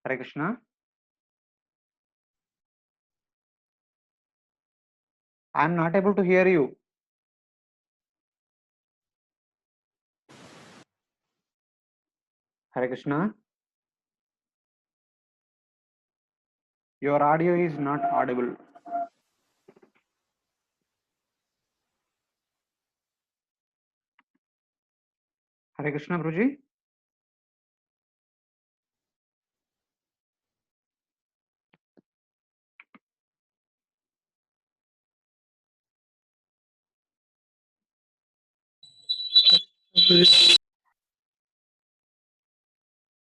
Hare Krishna. I am not able to hear you. Hare Krishna. Your audio is not audible. Hare Krishna, Prabhuji.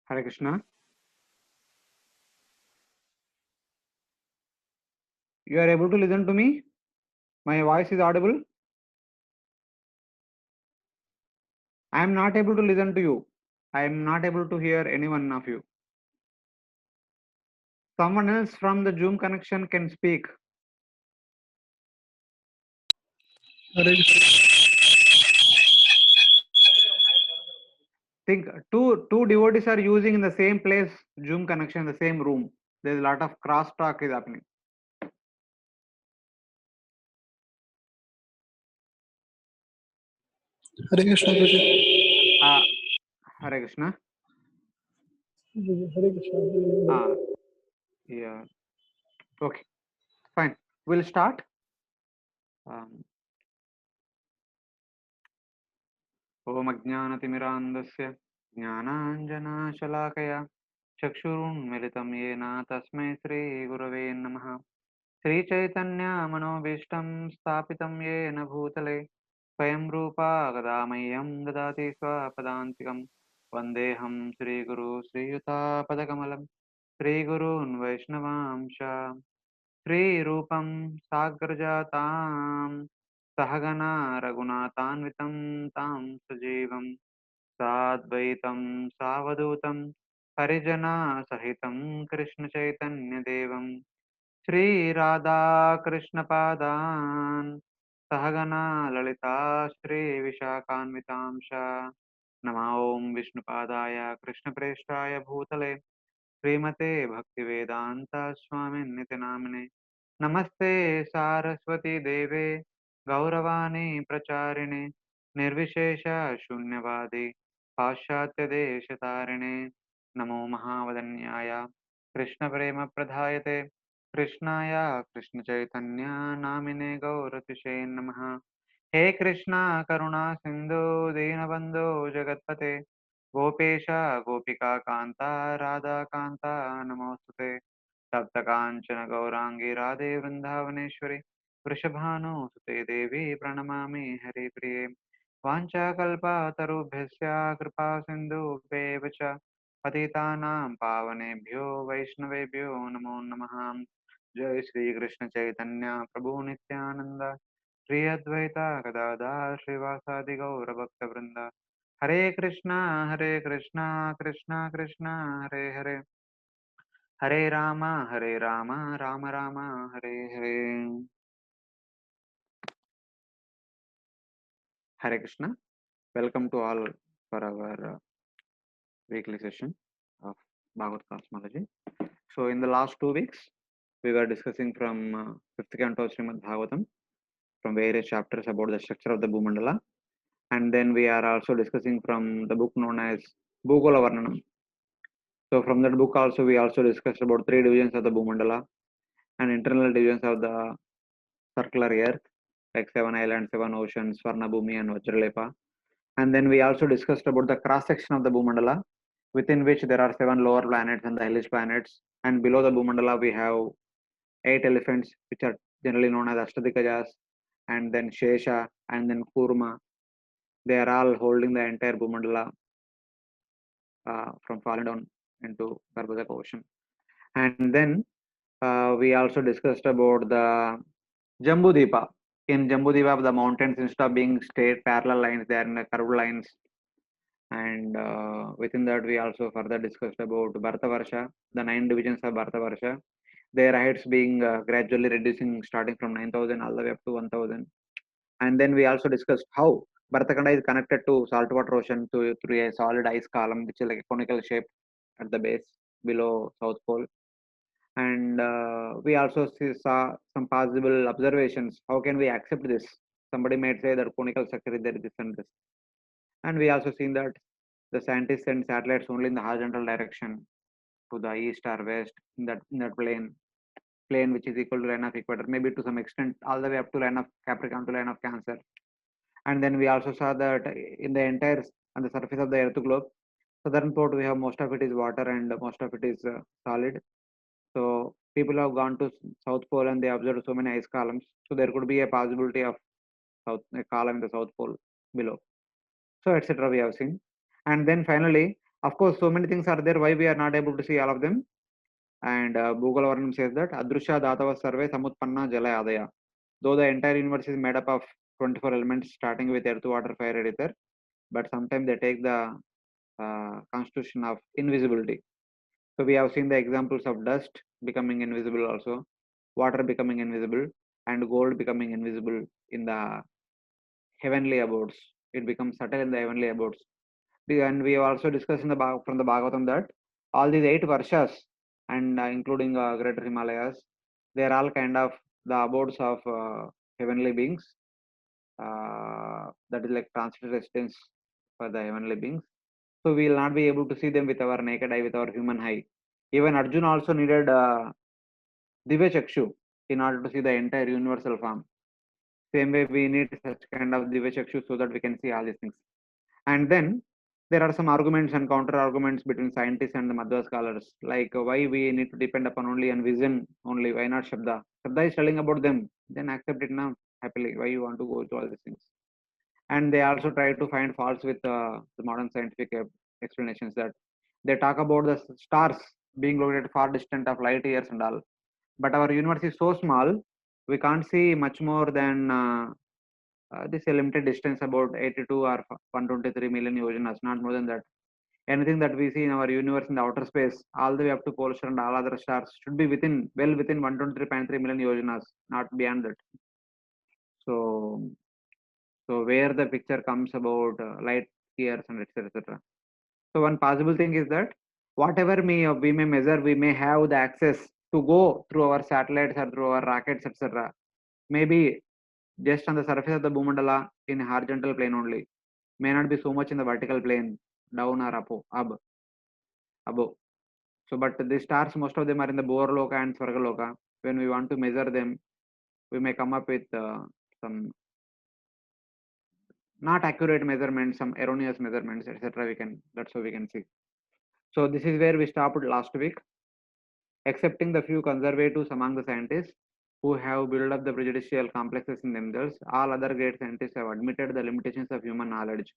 Hare Krishna. You are able to listen to me? My voice is audible? I am not able to listen to you. I am not able to hear any one of you. Someone else from the Zoom connection can speak. Think two devotees are using in the same place Zoom connection, the same room. There is a lot of cross talk is happening. Hare Krishna, Prabhuji. Hare Krishna. Hare Krishna. Yeah. Okay. Fine. We'll start. ॐ अज्ञानतिमिरान्धस्य ज्ञानाञ्जनशलाकया चक्षुरुन्मिलितं येन तस्मै श्रीगुरवे नमः। श्रीचैतन्यमनोभीष्टं स्थापितं येन भूतले स्वयं रूपा कदा मह्यं ददाति स्वपदान्तिकं। वन्देऽहं श्रीगुरु श्रीयुतापदकमलं श्रीगुरून् वैष्णवांश श्रीरूपं साग्रजातां सहगना रघुनाथान्वितं तां सजीवं साद्वैतं सावधूतं परिजनसहितं कृष्णचैतन्यदेवं श्रीराधाकृष्णपादान् सहगना ललिता श्रीविशाखान्वितांश नमो ॐ विष्णुपादाय कृष्णप्रेष्ठाय भूतले श्रीमते भक्तिवेदांत स्वामिन्निति नामिने नमस्ते सारस्वती देवे गौरवाणी प्रचारिणे निर्विशेष शून्यवादी पाश्चात्यदेशतारिणे नमो महावदन्याय कृष्णप्रेमप्रदायते कृष्णाय कृष्णचैतन्य नामिने गौरतिशे नमः। हे कृष्णा करुणा सिन्धु दीनबन्धो जगत्पते गोपेश गोपिका कान्ता राधा कान्ता नमोस्तुते सप्तकाञ्चन गौराङ्गी राधे वृन्दावनेश्वरि वृषभानुसुते देवी प्रणमामि हरिप्रिये वाञ्छाकल्पतरुभ्यश्च कृपा सिन्धुभ्येव च पतितानां पावनेभ्यो वैष्णवेभ्यो नमो नमः। जय श्री कृष्ण चैतन्य प्रभु नित्यानंद श्री अद्वैता गदाधर श्रीवासादि गौरभक्तवृंद हरे Krishna Krishna Krishna Hare Hare Hare Ram Ram Ram Hare Hare. Hare Krishna. Welcome to all for our weekly session of Bhagavata Cosmology. So in the last 2 weeks, we were discussing from fifth canto of Srimad Bhagavatam from various chapters about the structure of the Bhumandala, and then we are also discussing from the book known as Bhugola Varnanam. So from that book also we also discussed about 3 divisions of the Bhumandala and internal divisions of the circular earth, like 7 islands, 7 oceans, Swarna Bhumi and Vajralepa. And then we also discussed about the cross section of the Bhumandala, within which there are 7 lower planets and the hellish planets. And below the Bhumandala we have 8 elephants, which are generally known as Ashtadikajas, and then Shesha, and then Kurma. They are all holding the entire Bhumandala from falling down into Garbhadaka ocean. And then we also discussed about the Jambudipa. In Jambudipa, the mountains, instead of being straight parallel lines, they are in the curved lines. And within that, we also further discussed about Bharatavarsha, the 9 divisions of Bharatavarsha, their heights being gradually reducing, starting from 9,000 all the way up to 1,000. And then we also discussed how Bharatkhanda is connected to saltwater ocean through a solid ice column, which is like a conical shape at the base. below South Pole. And we also saw some possible observations. How can we accept this? Somebody might say that conical structure is there, this and this. And we also seen that the scientists send satellites only in the horizontal direction to the east or west in that plane which is equal to line of equator, maybe to some extent all the way up to line of Capricorn to line of Cancer. And then we also saw that in the entire on the surface of the Earth globe, southern pole we have most of it is water and most of it is solid. So people have gone to South Pole and they observed so many ice columns. So there could be a possibility of a column in the South Pole below. So etc. We have seen. And then finally, of course, so many things are there. Why we are not able to see all of them? And Google Varnam says that Adrusha Datava Survey Samutpanna Jala Adaya. Though the entire universe is made up of 24 elements starting with earth, water, fire, and ether, but sometimes they take the constitution of invisibility. So we have seen the examples of dust becoming invisible also, water becoming invisible, and gold becoming invisible in the heavenly abodes. It becomes subtle in the heavenly abodes. And we have also discussed in the from the Bhagavatam that all these 8 Varshas and including Greater Himalayas, they are all kind of the abodes of heavenly beings. That is like transitive residence for the heavenly beings. So we will not be able to see them with our naked eye, with our human eye. Even Arjuna also needed Divya Chakshu in order to see the entire universal form. Same way we need such kind of Divya Chakshu so that we can see all these things. And then there are some arguments and counter arguments between scientists and the Madhva scholars, like why we need to depend upon only on vision only, why not Shabda? Shabda is telling about them, then accept it now happily. Why you want to go through all these things? And they also try to find faults with the modern scientific explanations that they talk about the stars being located far distant of light years and all. But our universe is so small, we can't see much more than this a limited distance about 82 or 123 million yojanas, not more than that. Anything that we see in our universe in the outer space, all the way up to Polestar and all other stars, should be well within 123.3 million yojanas, not beyond that. So, so where the picture comes about light years and etc. etc. So one possible thing is that whatever we may measure, we may have the access to go through our satellites or through our rockets, etc. Maybe just on the surface of the Bhumandala in a horizontal plane only. May not be so much in the vertical plane, down or above. So, but the stars, most of them are in the Bohrloka and Swargaloka. When we want to measure them, we may come up with some not accurate measurements, some erroneous measurements, etc. That's how we can see. So this is where we stopped last week. Excepting the few conservatives among the scientists who have built up the prejudicial complexes in themselves, all other great scientists have admitted the limitations of human knowledge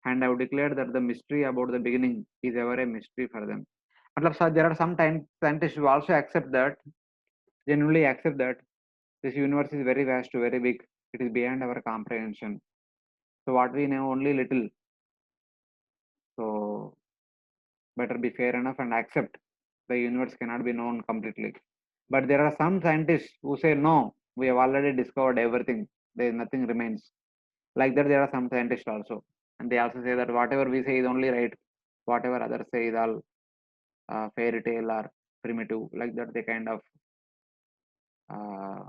and have declared that the mystery about the beginning is ever a mystery for them. Matlab, sir, there are some scientists who also genuinely accept that this universe is very vast, very big. It is beyond our comprehension. So what we know only little. So better be fair enough and accept the universe cannot be known completely. But there are some scientists who say no, we have already discovered everything. There nothing remains. Like that, there are some scientists also, and they also say that whatever we say is only right. Whatever others say is all fairy tale or primitive. Like that, they kind of uh,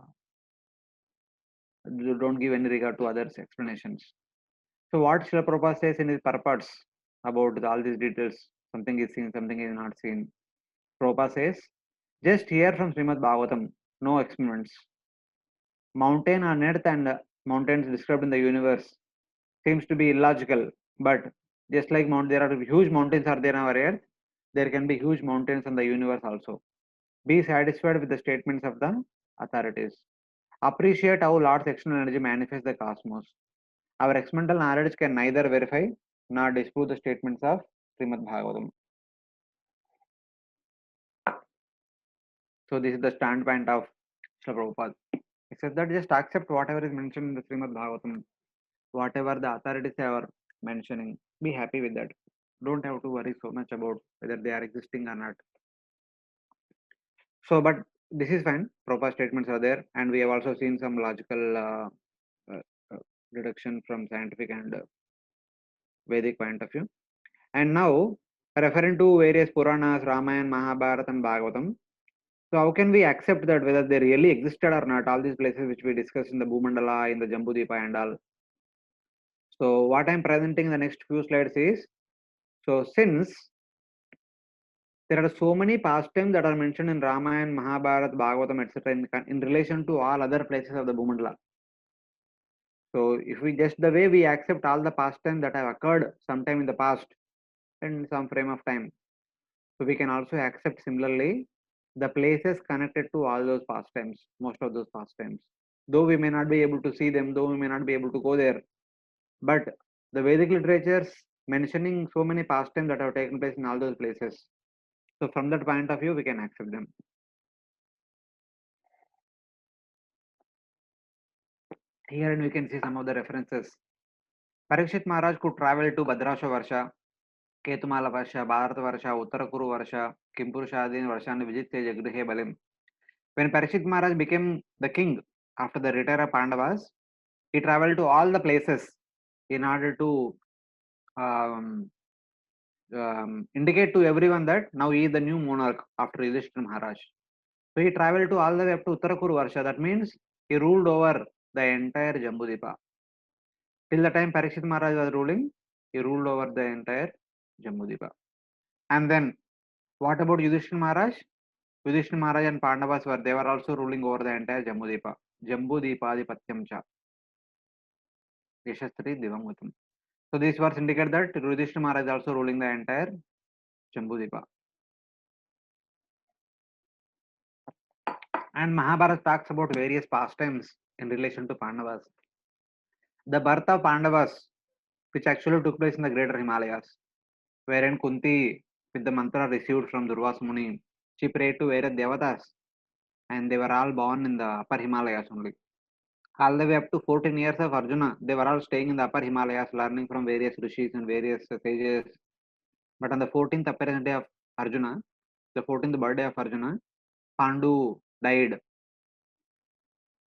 don't give any regard to others' explanations. So what Srila Prabhupada says in his purports about all these details, something is seen, something is not seen. Prabhupada says, just hear from Srimad Bhagavatam, no experiments. Mountain on earth and mountains described in the universe seems to be illogical, but just like there are huge mountains are there on our earth, there can be huge mountains in the universe also. Be satisfied with the statements of the authorities. Appreciate how Lord's external energy manifests the cosmos. Our experimental knowledge can neither verify nor disprove the statements of Srimad Bhagavatam. So this is the standpoint of Srila Prabhupada. He says that just accept whatever is mentioned in the Srimad Bhagavatam, whatever the authorities are mentioning, be happy with that. Don't have to worry so much about whether they are existing or not. So, but this is fine. Proper statements are there, and we have also seen some logical uh, deduction from scientific and Vedic point of view. And now referring to various Puranas, Ramayana, Mahabharata, and Bhagavatam. So how can we accept that whether they really existed or not? All these places which we discussed in the Bhumandala, in the Jambudvipa and all. So what I'm presenting in the next few slides is, so since there are so many pastimes that are mentioned in Ramayana, Mahabharata, Bhagavatam, etc. In relation to all other places of the Bhumandala. So if we just the way we accept all the pastimes that have occurred sometime in the past in some frame of time, so we can also accept similarly the places connected to all those pastimes, most of those pastimes. Though we may not be able to see them, though we may not be able to go there, but the Vedic literatures mentioning so many pastimes that have taken place in all those places. So from that point of view, we can accept them. Here and we can see some of the references. Parikshit Maharaj could travel to Bhadrasha Varsha, Ketumala Varsha, Bharata Varsha, Uttarakuru Varsha, Kimpurushadin Varsha, and Vijit Jagrihe Balim. When Parikshit Maharaj became the king after the return of Pandavas, he traveled to all the places in order to um, indicate to everyone that now he is the new monarch after Yudhishthira Maharaj. So he traveled to all the way up to Uttarakuru Varsha. That means he ruled over the entire Jambudvipa. Till the time Parikshit Maharaj was ruling, he ruled over the entire Jambudvipa. And then what about Yudhishthira Maharaj? Yudhishthira Maharaj and Pandavas they were also ruling over the entire Jambudvipa. Jambudvipadipathyam cha. Yashastri Divangatam. So these words indicate that Yudhishthira Maharaj is also ruling the entire Jambudvipa. And Mahabharata talks about various pastimes in relation to Pandavas. The birth of Pandavas, which actually took place in the greater Himalayas, wherein Kunti, with the mantra received from Durvas Muni, she prayed to various devatas, and they were all born in the upper Himalayas only. All the way up to 14 years of Arjuna, they were all staying in the upper Himalayas, learning from various rishis and various sages. But on the 14th appearance day of Arjuna, the 14th birthday of Arjuna, Pandu died,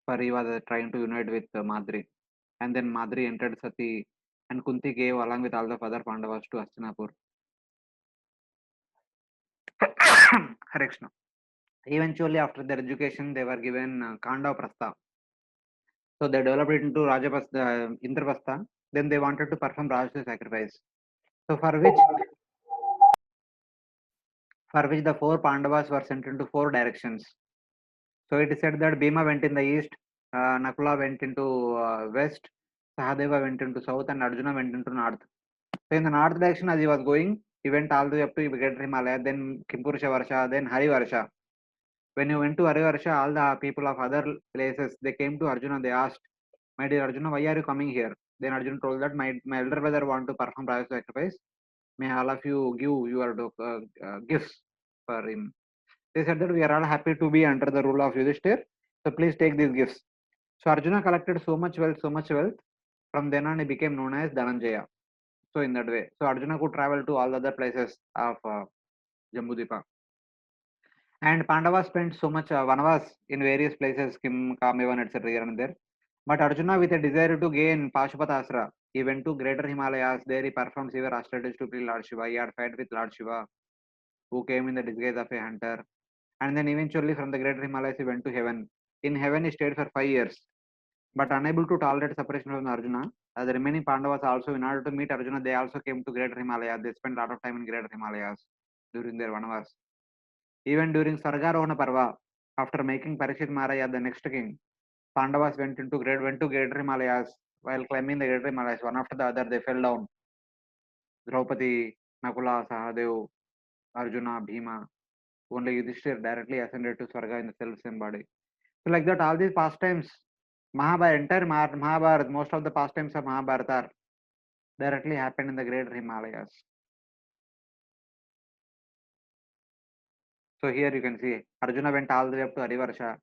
for he was trying to unite with Madri. And then Madri entered Sati, and Kunti gave along with all the other Pandavas to Hastinapur. Hare Krishna. Eventually, after their education, they were given Kanda Prastha. So they developed it into Rajapasta, Indrapastha. Then they wanted to perform Rajasuya sacrifice. So for which the four Pandavas were sent into four directions. So it is said that Bhima went in the east, Nakula went into west, Sahadeva went into south, and Arjuna went into north. So in the north direction, as he was going, he went all the way up to Greater Himalaya, then Kimpurusha Varsha, then Hari Varsha. When you went to Hari Varsha, all the people of other places, they came to Arjuna, they asked, "My dear Arjuna, why are you coming here?" Then Arjuna told that my elder brother want to perform Raju sacrifice. May all of you give your gifts for him. They said that we are all happy to be under the rule of Yudhishthir. So please take these gifts. So Arjuna collected so much wealth, so much wealth. From then on, he became known as Dhananjaya. So in that way, so Arjuna could travel to all the other places of Jambudvipa. And Pandava spent so much Vanavas in various places, Kim, Kamevan, etc. here and there. But Arjuna, with a desire to gain Pashupatasra, he went to greater Himalayas. There he performed severe austerities to please Lord Shiva. He had fight with Lord Shiva, who came in the disguise of a hunter. And then eventually from the greater Himalayas, he went to heaven. In heaven, he stayed for 5 years. But unable to tolerate separation from Arjuna, the remaining Pandavas also, in order to meet Arjuna, they also came to greater Himalayas. They spent a lot of time in greater Himalayas during their Vanavas. Even during Sargarohana Parva, after making Parikshit Maharaj the next king, Pandavas went to greater Himalayas. While climbing the greater Himalayas, one after the other, they fell down. Draupadi, Nakula, Sahadev, Arjuna, Bhima. Only Yudhishthir directly ascended to Swarga in the self-same body. So like that, all these pastimes, entire Mahabharata, most of the pastimes of Mahabharata are directly happened in the greater Himalayas. So here you can see Arjuna went all the way up to Harivarsha.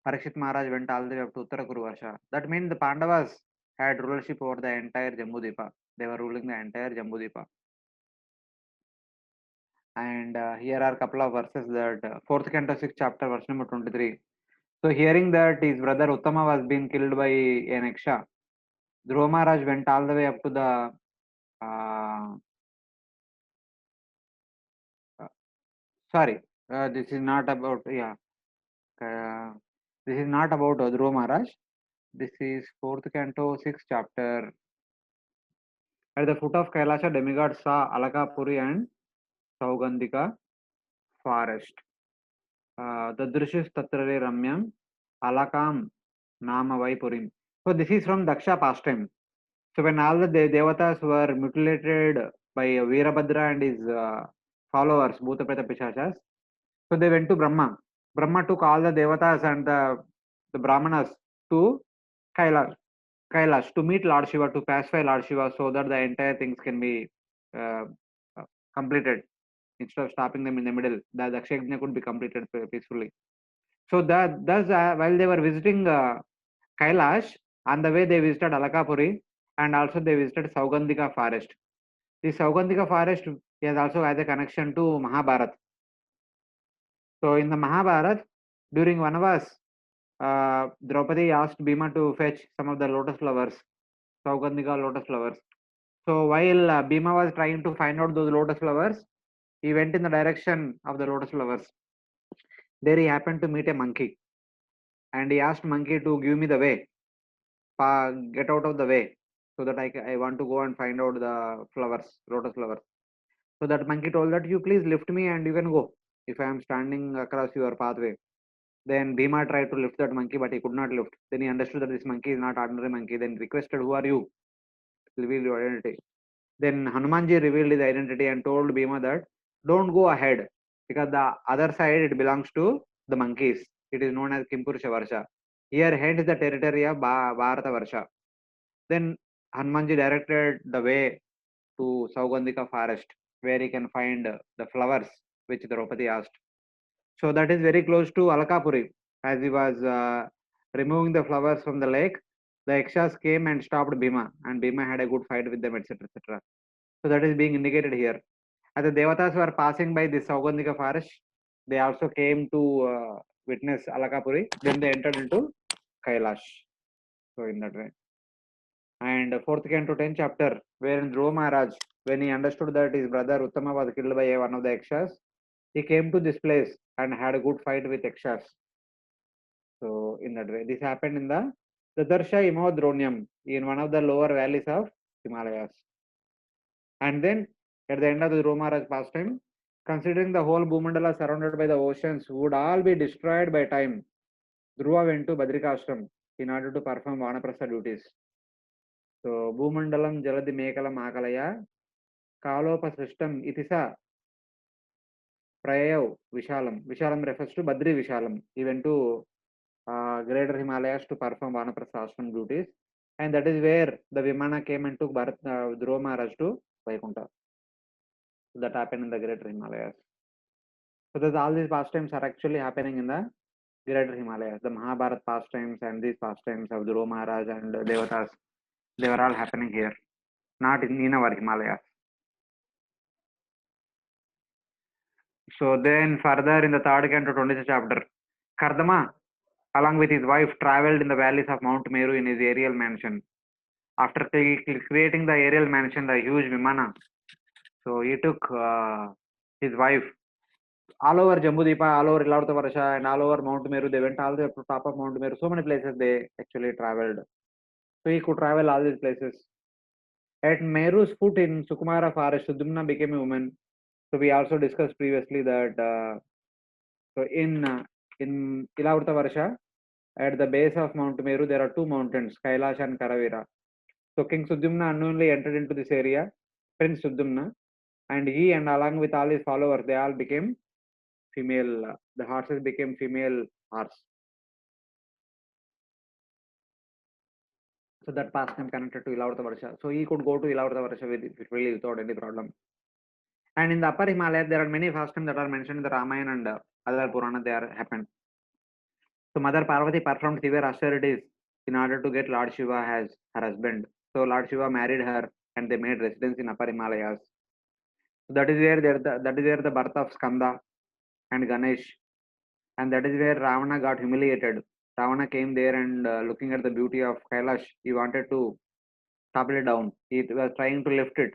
Parikshit Maharaj went all the way up to Uttarakuru Varsha. That means the Pandavas had rulership over the entire Jambudvipa. They were ruling the entire Jambudvipa. And here are a couple of verses that 4th canto 6th chapter verse number 23. So hearing that his brother Uttama was being killed by an Yaksha, Dhruva Maharaj went all the way up to the sorry, this is not about, yeah, this is not about Dhruva Maharaj. This is fourth canto, sixth chapter. At the foot of Kailasha, demigods saw Alakapuri and Saugandhika forest. Dadrishis Tatrare Ramyam Alakam Nama Vaipurim. So this is from Daksha pastime. So when all the devatas were mutilated by Veerabhadra and his followers, Bhutapreta Pishachas, so they went to Brahma. Brahma took all the devatas and the Brahmanas to Kailash, Kailash to meet Lord Shiva, to pacify Lord Shiva, so that the entire things can be uh, uh, completed. Instead of stopping them in the middle, the Dakshayajna could be completed peacefully. So that thus, while they were visiting Kailash, on the way they visited Alakapuri and also they visited Saugandhika forest. The Saugandhika forest has also has a connection to Mahabharata. So in the Mahabharata, during Vanavas, Draupadi asked Bhima to fetch some of the lotus flowers, Saugandhika lotus flowers. So while Bhima was trying to find out those lotus flowers, he went in the direction of the lotus flowers. There he happened to meet a monkey, and he asked monkey to give me the way, get out of the way, so that I want to go and find out the flowers, lotus flowers. So that monkey told that you please lift me and you can go if I am standing across your pathway. Then Bhima tried to lift that monkey, but he could not lift. Then he understood that this monkey is not ordinary monkey. Then requested, "Who are you? Reveal your identity." Then Hanumanji revealed his identity and told Bhima that don't go ahead because the other side it belongs to the monkeys. It is known as Kimpurusha Varsha. Here hence the territory of Bharata Varsha. Then Hanumanji directed the way to Saugandhika forest where he can find the flowers which Draupadi asked. So that is very close to Alakapuri. As he was removing the flowers from the lake, the Yakshas came and stopped Bhima, and Bhima had a good fight with them, etc. etc. So that is being indicated here. As the Devatas were passing by this Saugandhika forest, they also came to witness Alakapuri. Then they entered into Kailash. So in that way. And fourth canto 10th chapter, wherein Dhruva Maharaj, when he understood that his brother Uttama was killed by one of the Yakshas, he came to this place and had a good fight with Yakshas. So in that way, this happened in the Darsha Imodronyam in one of the lower valleys of Himalayas. And then at the end of the Dhruva Maharaj pastime, considering the whole Bhumandala surrounded by the oceans would all be destroyed by time, Dhruva went to Badrikashram in order to perform Vanaprastha duties. So Bhumandalam Jaladi Mekalam Akalaya Kalopasrishtam Itisa Prayav Vishalam. Vishalam refers to Badri Vishalam. He went to greater Himalayas to perform Vanaprastha ashram duties. And that is where the Vimana came and took Dhruva Maharaj to Vaikuntha. So that happened in the greater Himalayas. So that all these pastimes are actually happening in the greater Himalayas. The Mahabharata pastimes and these pastimes of Dhruva Maharaj and Devatas, they were all happening here, not in our Himalayas. So then further in the third canto 20th chapter, Kardama along with his wife traveled in the valleys of Mount Meru in his aerial mansion. After creating the aerial mansion, the huge Vimana, so he took his wife all over Jambudipa, all over Ilavatavarsha, and all over Mount Meru. They went all the way to top of Mount Meru. So many places they actually traveled. So he could travel all these places. At Meru's foot in Sukumara forest, Sudumna became a woman. So we also discussed previously that so in Ilavatavarsha, at the base of Mount Meru, there are two mountains, Kailash and Karavira. So King Sudumna unknowingly entered into this area, Prince Sudumna, and he and along with all his followers, they all became female. The horses became female horse. So that past name connected to Ilavatavarsha. So he could go to Ilavatavarsha really without any problem. And in the upper Himalayas, there are many pastimes that are mentioned in the Ramayana and other Purana. They are happened. So Mother Parvati performed severe austerities in order to get Lord Shiva as her husband. So Lord Shiva married her, and they made residence in upper Himalayas. So that is where that is where the birth of Skanda and Ganesh, and that is where Ravana got humiliated. Ravana came there and looking at the beauty of Kailash, he wanted to topple it down. He was trying to lift it,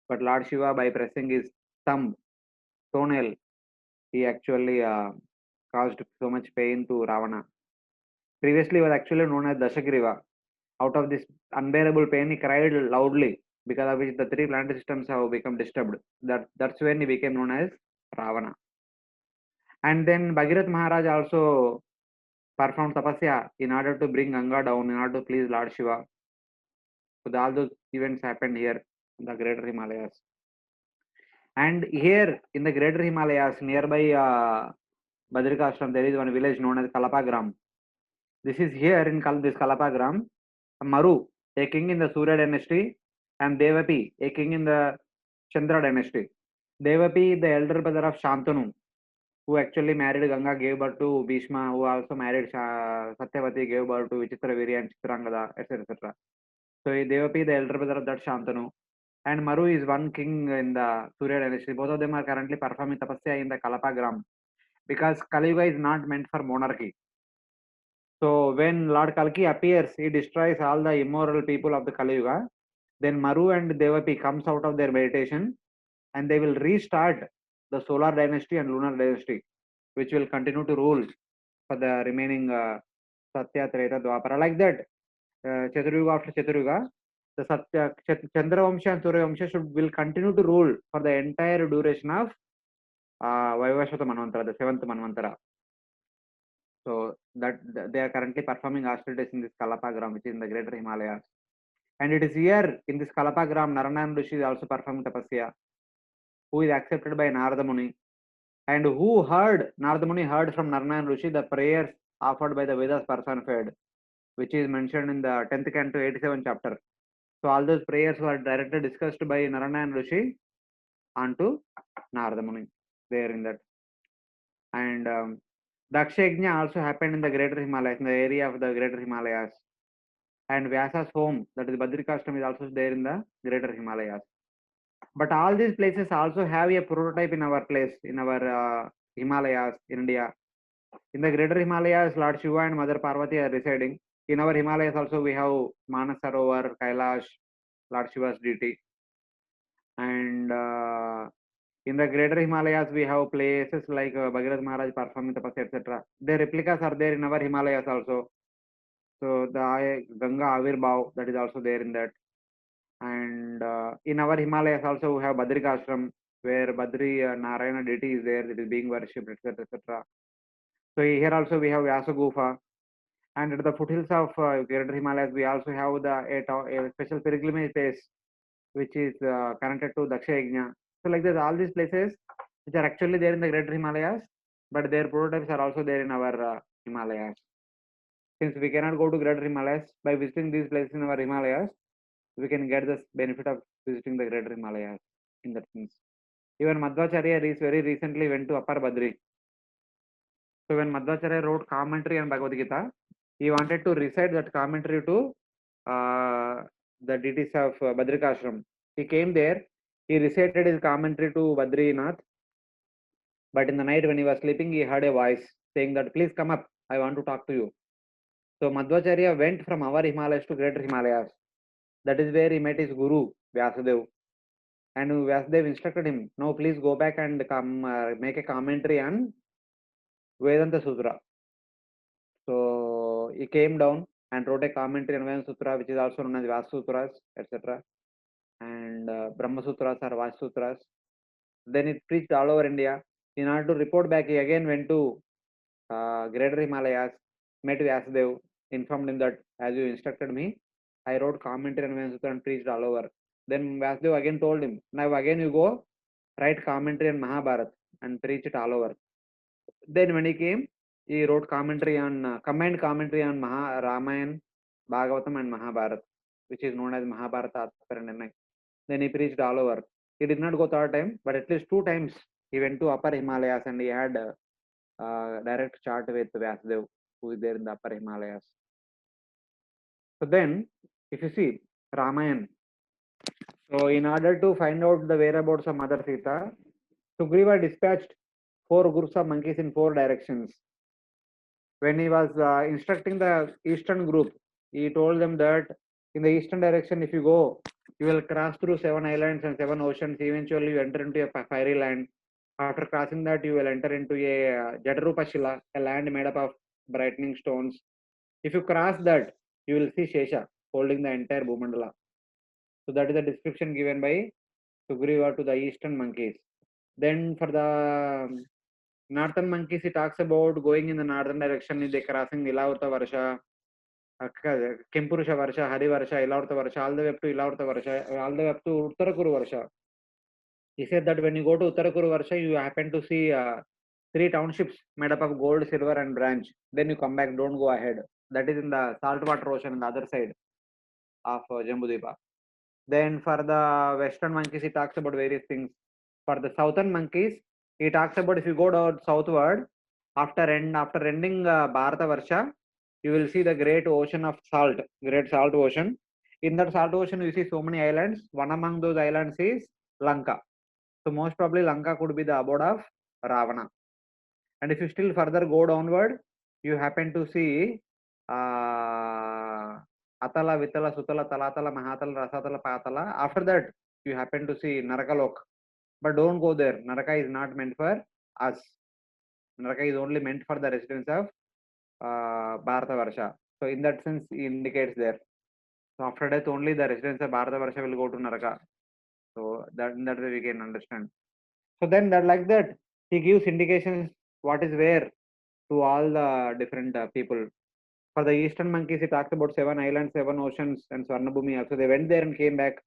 but Lord Shiva, by pressing his thumb, toenail, he actually caused so much pain to Ravana. Previously, he was actually known as Dashagriva. Out of this unbearable pain, he cried loudly, because of which the three planetary systems have become disturbed. That's when he became known as Ravana. And then Bhagirath Maharaj also performed tapasya in order to bring Ganga down, in order to please Lord Shiva. So all those events happened here in the greater Himalayas. And here in the greater Himalayas, nearby Badrikashram, there is one village known as Kalapagram. This is here in this Kalapagram, Maru, a king in the Surya dynasty, and Devapi, a king in the Chandra dynasty. Devapi, the elder brother of Shantanu, who actually married Ganga, gave birth to Bhishma, who also married Satyavati, gave birth to Vichitravirya and Chitrangada, etc. etc. So Devapi, the elder brother of that Shantanu, and Maru is one king in the Surya dynasty. Both of them are currently performing tapasya in the Kalapagram, because Kali Yuga is not meant for monarchy. So when Lord Kalki appears, he destroys all the immoral people of the Kali Yuga. Then Maru and Devapi comes out of their meditation, and they will restart the solar dynasty and lunar dynasty, which will continue to rule for the remaining Satya, Treta, Dwapara. Like that, Chaturyuga after Chaturyuga, the Chandra Vamsha and Surya Vamsha will continue to rule for the entire duration of Vaivashvata Manvantara, the seventh Manvantara. So that they are currently performing austerities in this Kalapagram, which is in the greater Himalayas. And it is here in this Kalapagram, Naranayan Rishi is also performing tapasya, who is accepted by Narada Muni. And who heard, Narada Muni heard from Naranayan Rishi the prayers offered by the Vedas personified, which is mentioned in the 10th canto, 87th chapter. So all those prayers were directly discussed by Naranayan Rishi onto Narada Muni there in that. And Dakshayajna also happened in the greater Himalayas, in the area of the greater Himalayas. And Vyasa's home, that is Badrikashram, is also there in the greater Himalayas. But all these places also have a prototype in our place, in our Himalayas, in India. In the greater Himalayas, Lord Shiva and Mother Parvati are residing. In our Himalayas also we have Manasarovar, Kailash, Lord Shiva's deity. And in the greater Himalayas, we have places like Bhagirath Maharaj performing tapasya, etc. Their replicas are there in our Himalayas also. So the Ganga Avirbhav, that is also there in that. And in our Himalayas also we have Badrikashram, where Badri Narayana deity is there, that is being worshipped, etc. etc. So here also we have Vyasa Gufa. And at the foothills of greater Himalayas, we also have a special pilgrimage place, which is connected to Daksha Yajna. So like this, all these places which are actually there in the greater Himalayas, but their prototypes are also there in our Himalayas. Since we cannot go to greater Himalayas, by visiting these places in our Himalayas, we can get the benefit of visiting the greater Himalayas in that sense. Even Madhvacharya very recently went to Upper Badri. So when Madhvacharya wrote commentary on Bhagavad Gita, he wanted to recite that commentary to the deities of Badrikashram. He came there, he recited his commentary to Badrinath, but in the night when he was sleeping, he heard a voice saying that, please come up, I want to talk to you. So Madhvacharya went from our Himalayas to greater Himalayas. That is where he met his guru, Vyasadev. And Vyasadev instructed him, no, please go back and make a commentary on Vedanta Sutra. So he came down and wrote a commentary on Vedanta Sutra, which is also known as Vyasa Sutras, etc. And Brahma Sutras or Vash Sutras. Then it preached all over India. In order to report back, he again went to greater Himalayas, met Vyasadev, informed him that as you instructed me, I wrote commentary on Vedanta Sutra and preached all over. Then Vyasadev again told him, now again you go write commentary on Mahabharata and preach it all over. Then when he came, he wrote commentary on combined commentary on Ramayana, Bhagavatam and Mahabharata, which is known as Mahabharata Atmaparana. Then he preached all over. He did not go third time, but at least two times he went to Upper Himalayas and he had direct chat with Vyasadev, who is there in the Upper Himalayas. So then, if you see Ramayana, so in order to find out the whereabouts of Mother Sita, Sugriva dispatched 4 groups of monkeys in 4 directions. When he was instructing the eastern group, he told them that in the eastern direction, if you go, you will cross through 7 islands and 7 oceans. Eventually, you enter into a fiery land. After crossing that, you will enter into a Jadarupa Shila, a land made up of brightening stones. If you cross that, you will see Shesha holding the entire Bhumandala. So that is the description given by Sugriva to the eastern monkeys. Then for the northern monkeys, he talks about going in the northern direction, they crossing Ilavrta Varsha, Kempurusha Varsha, Hari Varsha, Ilavrta Varsha, all the way up to Ilavrta Varsha, all the way up to Uttarakuru Varsha. He said that when you go to Uttarakuru Varsha, you happen to see 3 townships made up of gold, silver, and bronze. Then you come back, don't go ahead. That is in the saltwater ocean on the other side of Jambudvipa. Then for the western monkeys, he talks about various things. For the southern monkeys, he talks about if you go down southward, after ending Bharata Varsha, you will see the great ocean of salt, great salt ocean. In that salt ocean, you see so many islands. One among those islands is Lanka. So most probably Lanka could be the abode of Ravana. And if you still further go downward, you happen to see Atala, Vitala, Sutala, Talatala, Mahatala, Rasatala, Patala. After that, you happen to see Narakalok. But don't go there. Naraka is not meant for us. Naraka is only meant for the residents of Bharata Varsha. So in that sense, he indicates there. So after death, only the residents of Bharata Varsha will go to Naraka. So that way we can understand. So then that like that, he gives indications what is where to all the different people. For the eastern monkeys, he talks about 7 islands, 7 oceans, and Swarnabhumi also. They went there and came back.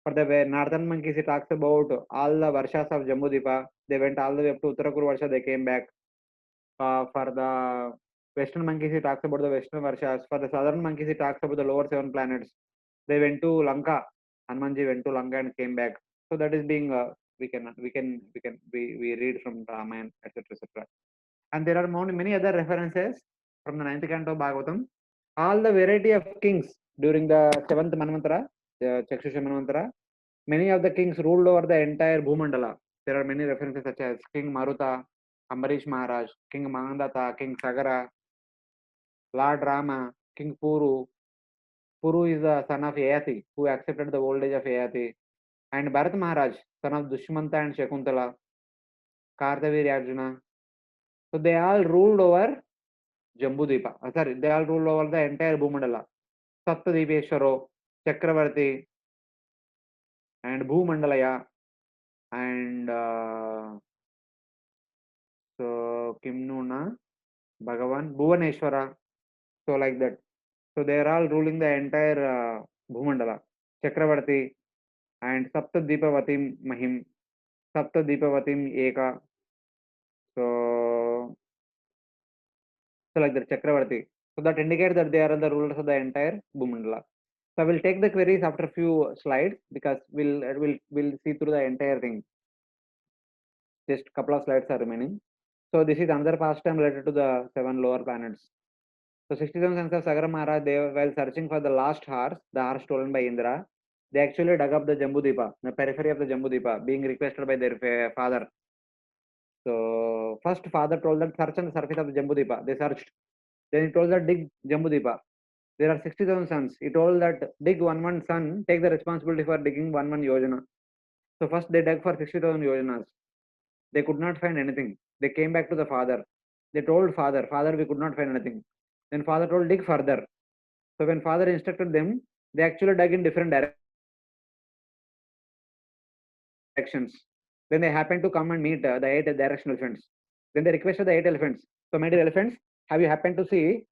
For the northern monkeys, he talks about all the Varshas of Jambudvipa. They went all the way up to Uttarakuru Varsha, they came back. For the western monkeys, he talks about the western Varshas. For the southern monkeys, he talks about the lower 7 planets. They went to Lanka. Hanumanji went to Lanka and came back. So that is being we read from Ramayana, etc. etc. And there are many other references from the 9th canto of Bhagavatam. All the variety of kings during the 7th Manvantara, the Chakshusha Manvantara, many of the kings ruled over the entire Bhumandala. There are many references such as King Maruta, Ambarish Maharaj, King Mandata, King Sagara, Lord Rama, King Puru. Puru is the son of Yayati, who accepted the old age of Yayati, and Bharat Maharaj, son of Dushmanta and Shakuntala, Kartaviri Arjuna. So they all ruled over Jambudvipa. Sorry, they all ruled over the entire Bhumandala. Saptadipeshwaro, Chakravarti, and Bhumandalaya, and so Kimnuna, Bhagavan, Bhuvaneshwara. So like that. So they are all ruling the entire Bhumandala. Chakravarti and Saptadipavatim Mahim, Saptadipavatim Eka. So like that, Chakravarti. So that indicates that they are the rulers of the entire Bhumandala. So I will take the queries after few slides because we'll see through the entire thing. Just couple of slides are remaining. So this is another pastime related to the 7 lower planets. So 67 sons of Sagara Maharaj, they while searching for the lost horse, the horse stolen by Indra, they actually dug up the Jambudvipa, the periphery of the Jambudvipa, being requested by their father. So first father told them search on the surface of the Jambudvipa. They searched. Then he told that dig Jambudvipa. There are 67 sons. He told that dig one son, take the responsibility for digging one yojana. So first they dug for 60,000 yojanas. They could not find anything. They came back to the father. They told father, we could not find anything. Then father told dig further. So when father instructed them, they actually dug in different directions. Then they happened to come and meet the 8 direction elephants. Then they requested the 8 elephants. So my dear elephants, have you happened to see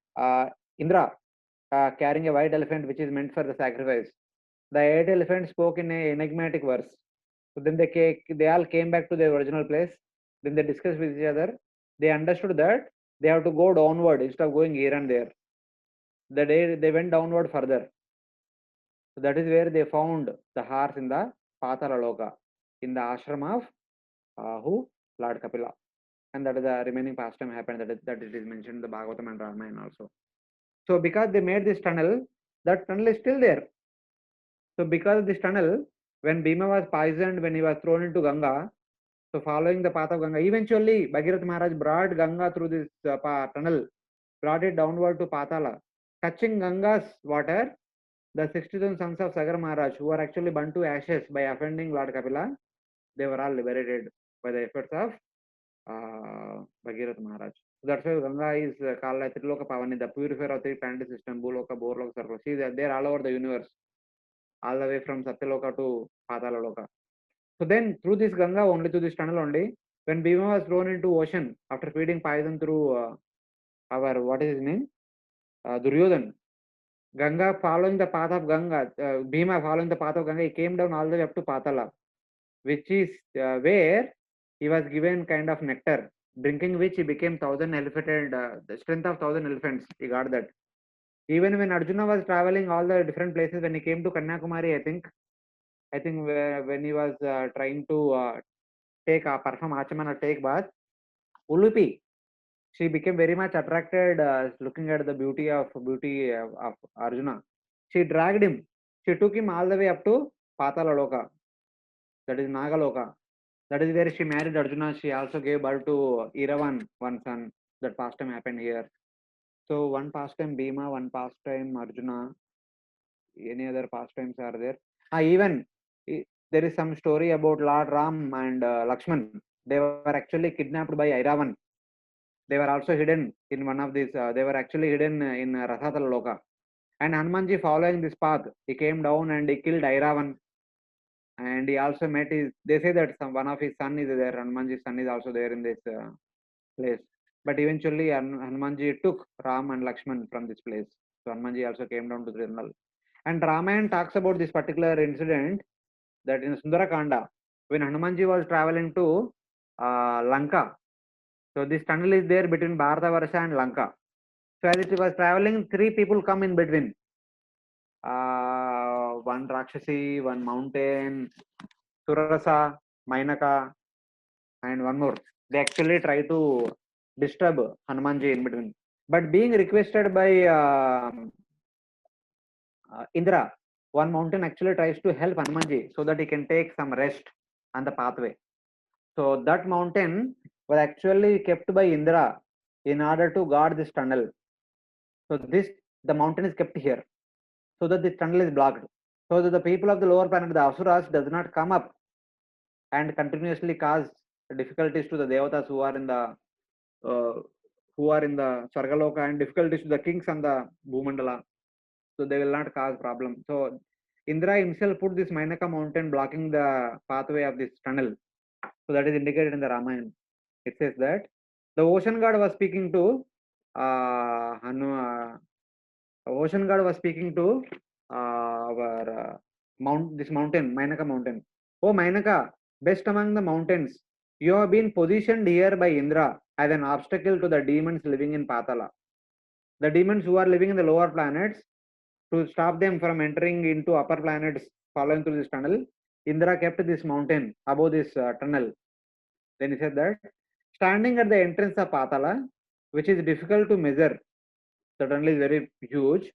Indra carrying a white elephant which is meant for the sacrifice? The 8 elephants spoke in a enigmatic verse. So then they all came back to their original place. Then they discussed with each other. They understood that they have to go downward instead of going here and there. They went downward further. So that is where they found the horse in the Patala Loka, in the ashram of who? Lord Kapila. And that is the remaining pastime happened that it is mentioned in the Bhagavatam and Ramayana also. So because they made this tunnel, that tunnel is still there. So because of this tunnel, when Bhima was poisoned, when he was thrown into Ganga, so following the path of Ganga, eventually Bhagirath Maharaj brought Ganga through this tunnel, brought it downward to Patala. Touching Ganga's water, the 62 sons of Sagar Maharaj, who were actually burnt to ashes by offending Lord Kapila, they were all liberated. by the efforts of Bhagirath Maharaj. So that's why Ganga is called as Triloka Pavani, the purifier of the planetary system, Bhuloka, Borloka, Sarloka. See, they're all over the universe, all the way from Satyaloka to Patala Loka. So then, through this Ganga, only through this tunnel only, when Bhima was thrown into ocean after feeding poison through our, what is his name? Duryodhan. Ganga following the path of Ganga, Bhima following the path of Ganga, he came down all the way up to Patala, which is where he was given kind of nectar, drinking which he became 1,000 elephant, the strength of 1,000 elephants. He got that. Even when Arjuna was traveling all the different places, when he came to Kanyakumari, I think when he was trying to perform Achamana, take bath, Ulupi, she became very much attracted looking at the beauty of Arjuna. She dragged him. She took him all the way up to Patala Loka, that is Nagaloka. That is where she married Arjuna. She also gave birth to Iravan, one son. That pastime happened here. So one pastime Bhima, one pastime Arjuna. Any other pastimes are there? Even there is some story about Lord Ram and Lakshman. They were actually kidnapped by Iravan. They were also hidden in one of these. They were actually hidden in Rasatala Loka. And Hanumanji, following this path, he came down and he killed Iravan. And he also met his. They say that one of his son is there. Hanumanji's son is also there in this place. But eventually, Hanumanji took Ram and Lakshman from this place. So Hanumanji also came down to the tunnel. And Ramayan talks about this particular incident that in Sundarakanda, when Hanumanji was traveling to Lanka. So this tunnel is there between Bharatavarsha and Lanka. So as it was traveling, three people come in between. One Rakshasi, one mountain, Surasa, Mainaka, and one more. They actually try to disturb Hanumanji in between. But being requested by Indra, one mountain actually tries to help Hanumanji so that he can take some rest on the pathway. So that mountain was actually kept by Indra in order to guard this tunnel. So the mountain is kept here so that the tunnel is blocked. So that the people of the lower planet, the Asuras, does not come up and continuously cause difficulties to the Devatas uh, who are in the Sargaloka, and difficulties to the kings and the Bhumandala. So they will not cause problem. So Indra himself put this Mainaka mountain blocking the pathway of this tunnel. So that is indicated in the Ramayana. It says that the ocean god was speaking to ocean god was speaking to our this mountain, Mainaka mountain. Oh Mainaka, best among the mountains, you have been positioned here by Indra as an obstacle to the demons living in Patala. The demons who are living in the lower planets, to stop them from entering into upper planets following through this tunnel, Indra kept this mountain above this tunnel. Then he said that standing at the entrance of Patala, which is difficult to measure, the tunnel is very huge.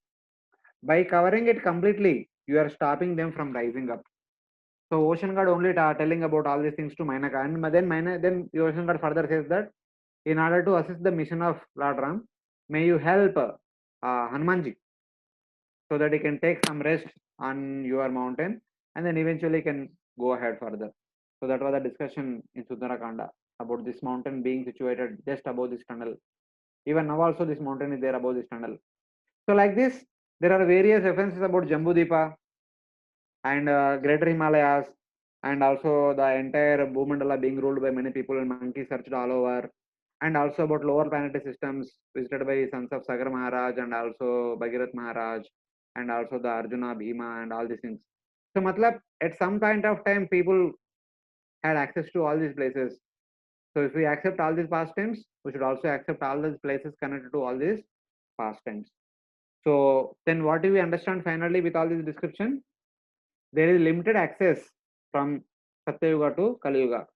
By covering it completely, you are stopping them from rising up. So Ocean God only telling about all these things to Mainaka, and then the Ocean God further says that in order to assist the mission of Lord Ram, may you help Hanumanji so that he can take some rest on your mountain and then eventually can go ahead further. So that was the discussion in Sundarakanda about this mountain being situated just above this tunnel. Even now also this mountain is there above this tunnel. So like this, there are various references about Jambudipa and Greater Himalayas, and also the entire Bhumandala being ruled by many people and monkeys searched all over, and also about lower planetary systems visited by sons of Sagar Maharaj and also Bhagirath Maharaj, and also the Arjuna, Bhima, and all these things. So, matlab, at some point of time, people had access to all these places. So, if we accept all these pastimes, we should also accept all these places connected to all these pastimes. So, then what do we understand finally with all this description? There is limited access from Satyayuga to Kali Yuga.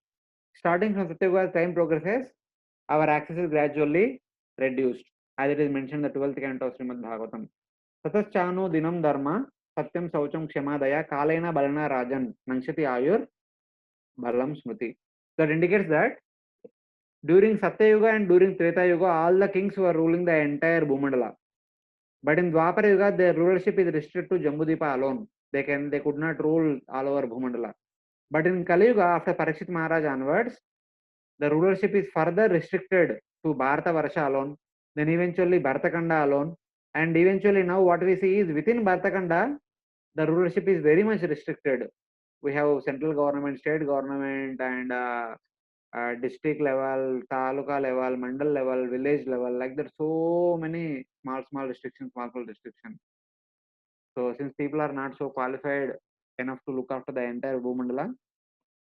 Starting from Satyayuga, as time progresses, our access is gradually reduced, as it is mentioned in the 12th canto of Srimad Bhagavatam. Tataschano dinam dharma satyam saucham kshamadaya kalena balana rajan nanshati ayur balam smriti. That indicates that during Satyayuga and during Treta Yuga, all the kings were ruling the entire Bhumandala. But in Dwapara Yuga, their rulership is restricted to Jambudipa alone. They could not rule all over Bhumandala. But in Kali Yuga, after Parikshit Maharaj onwards, the rulership is further restricted to Bharata Varsha alone, then eventually Bharatakanda alone, and eventually now what we see is within Bharatakanda, the rulership is very much restricted. We have central government, state government, and district level, taluka level, mandal level, village level. Like there are so many small restrictions, small restrictions. So since people are not so qualified enough to look after the entire Bhumandala,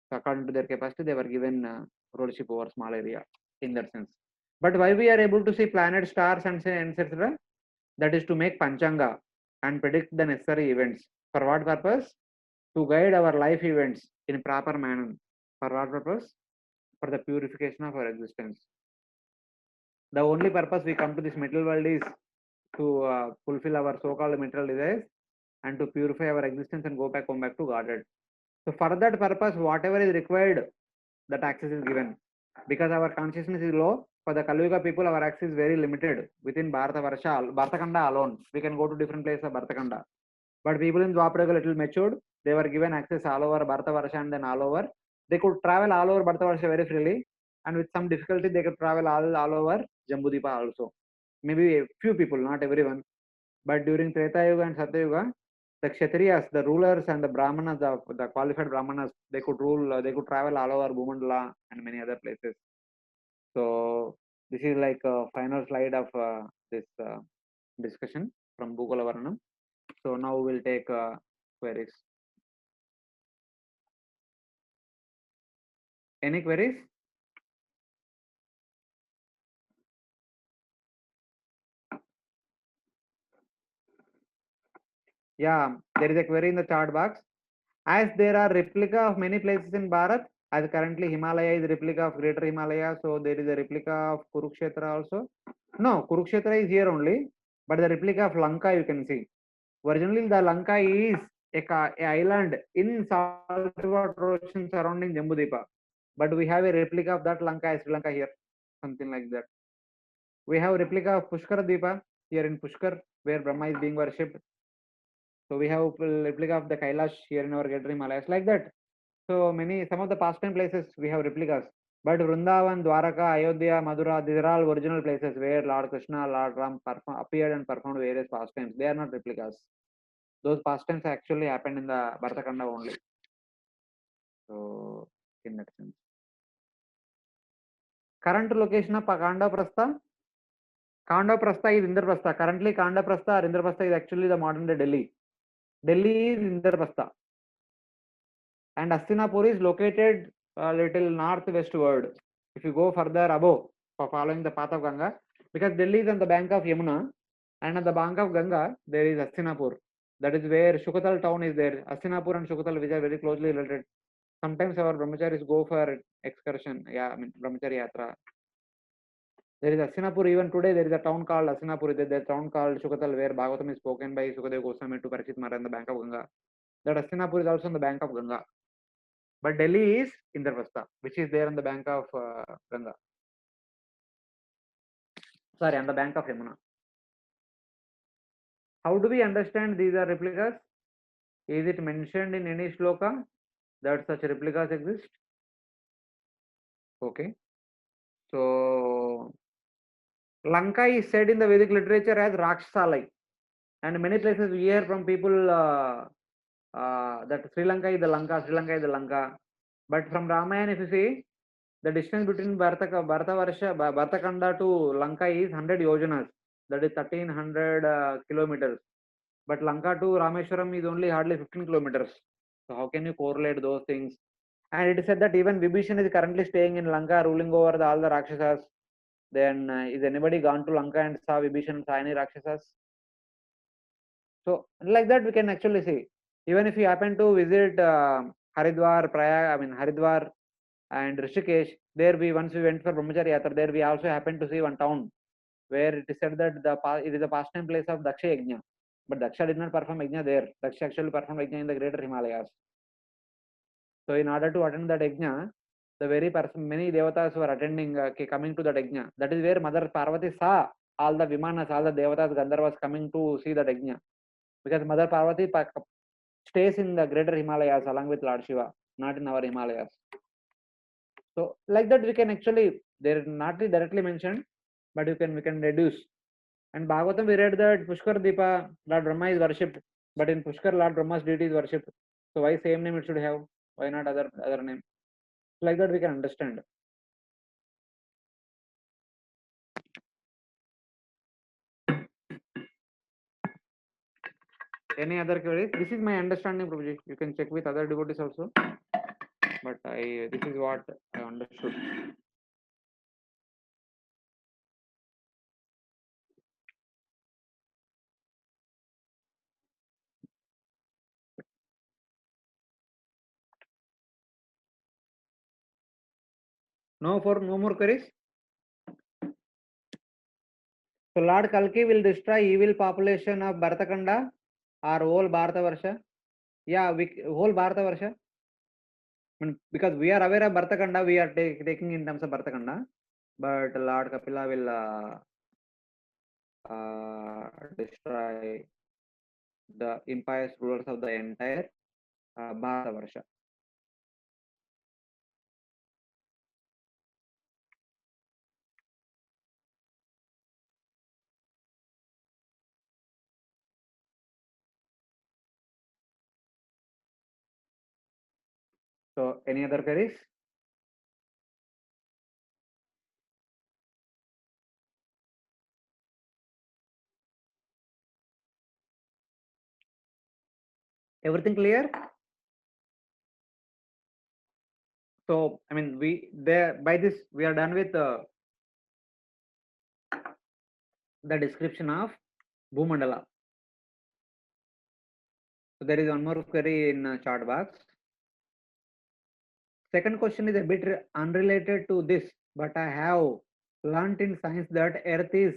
so according to their capacity, they were given rulership over small area in that sense. But why we are able to see planets, stars, and etc. That is to make panchanga and predict the necessary events. For what purpose? To guide our life events in proper manner. For what purpose? For the purification of our existence. The only purpose we come to this material world is to fulfill our so-called material desires and to purify our existence and come back to Godhead. So for that purpose, whatever is required, that access is given. Because our consciousness is low, for the Kaliyuga people, our access is very limited within Bharata Varsha, Bharatakanda alone. We can go to different places of Bharatakanda. But people in Dwapara a little matured, they were given access all over Bharata Varsha and then all over. They could travel all over Bharata Varsha very freely, and with some difficulty, they could travel all over Jambudipa also. Maybe a few people, not everyone. But during Treta Yuga and Satya Yuga, the Kshatriyas, the rulers and the Brahmanas, the qualified Brahmanas, they could rule, they could travel all over Bhumandala and many other places. So this is like a final slide of this discussion from Bhugala Varanam. So now we'll take queries. Any queries? Yeah, there is a query in the chat box. As there are replica of many places in Bharat, as currently Himalaya is a replica of Greater Himalaya, so there is a replica of Kurukshetra also. No, Kurukshetra is here only, but the replica of Lanka you can see. Originally, the Lanka is a island in saltwater ocean surrounding Jambudipa, but we have a replica of that Lanka as Sri Lanka here, something like that. We have a replica of Pushkar Deepa here in Pushkar, where Brahma is being worshipped. So we have a replica of the Kailash here in our Greater Himalayas, like that. So some of the pastime places we have replicas. But Vrindavan, Dwaraka, Ayodhya, Madura, these are all original places where Lord Krishna, Lord Ram appeared and performed various pastimes. They are not replicas. Those pastimes actually happened in the Bharatakanda only. So, in that sense. Current location of Kanda Prastha? Kanda Prastha is Indraprastha. Currently, Kanda Prastha or Indraprastha is actually the modern day Delhi. Delhi is Indraprastha. And Hastinapur is located a little northwestward. If you go further above, for following the path of Ganga, because Delhi is on the bank of Yamuna, and on the bank of Ganga, there is Hastinapur. That is where Shukatal town is there. Hastinapur and Shukatal, which are very closely related. Sometimes our brahmacharis go for excursion. Yeah, I mean brahmachari yatra. There is Hastinapur. Even today, there is a town called Hastinapur. There is a town called Shukatal where Bhagavatam is spoken by Sukadeva Goswami to Parikshit Maharaj on the bank of Ganga. That Hastinapur is also on the bank of Ganga. But Delhi is Indraprastha, which is there on the bank of Ganga. Sorry, on the bank of Yamuna. How do we understand these are replicas? Is it mentioned in any shloka that such replicas exist? Okay. So, Lanka is said in the Vedic literature as Rakshalai. And many places we hear from people that Sri Lanka is the Lanka, Sri Lanka is the Lanka. But from Ramayana, if you see, the distance between Bhartakanda to Lanka is 100 yojanas. That is 1300 kilometers. But Lanka to Rameshwaram is only hardly 15 kilometers. So how can you correlate those things? And it is said that even Vibhishan is currently staying in Lanka, ruling over all the Rakshasas. Then is anybody gone to Lanka and saw Vibhishan, saw any Rakshasas? So like that we can actually see. Even if you happen to visit Haridwar, Prayag, Haridwar and Rishikesh, there once we went for Brahmachari Yatra, there we also happened to see one town where it is said that it is a pastime place of Daksha Yajna. But Daksha did not perform Yajna there. Daksha actually performed Yajna in the Greater Himalayas. So in order to attend that Yajna, the very person, many devatas were attending, coming to that Yajna. That is where Mother Parvati saw all the Vimanas, all the devatas, Gandharvas coming to see that Yajna. Because Mother Parvati stays in the Greater Himalayas along with Lord Shiva, not in our Himalayas. So like that we can actually, they're not directly mentioned, but we can reduce. And Bhagavatam we read that Pushkar Deepa, Lord Brahma is worshipped, but in Pushkar Lord Brahma's deity is worshipped. So why same name it should have? Why not other name? Like that we can understand. Any other queries? This is my understanding, Prabhuji. You can check with other devotees also. But this is what I understood. No more queries. So Lord Kalki will destroy evil population of Bharatakanda or whole Bharatavarsha. Yeah, whole Bharatavarsha. Because we are aware of Bharatakanda, we are taking in terms of Bharatakanda, but Lord Kapila will destroy the impious rulers of the entire Bharatavarsha. So any other queries? Everything clear? So I mean, we there by this we are done with the description of Bhumandala. So there is one more query in chat box. Second question is a bit unrelated to this, but I have learnt in science that Earth is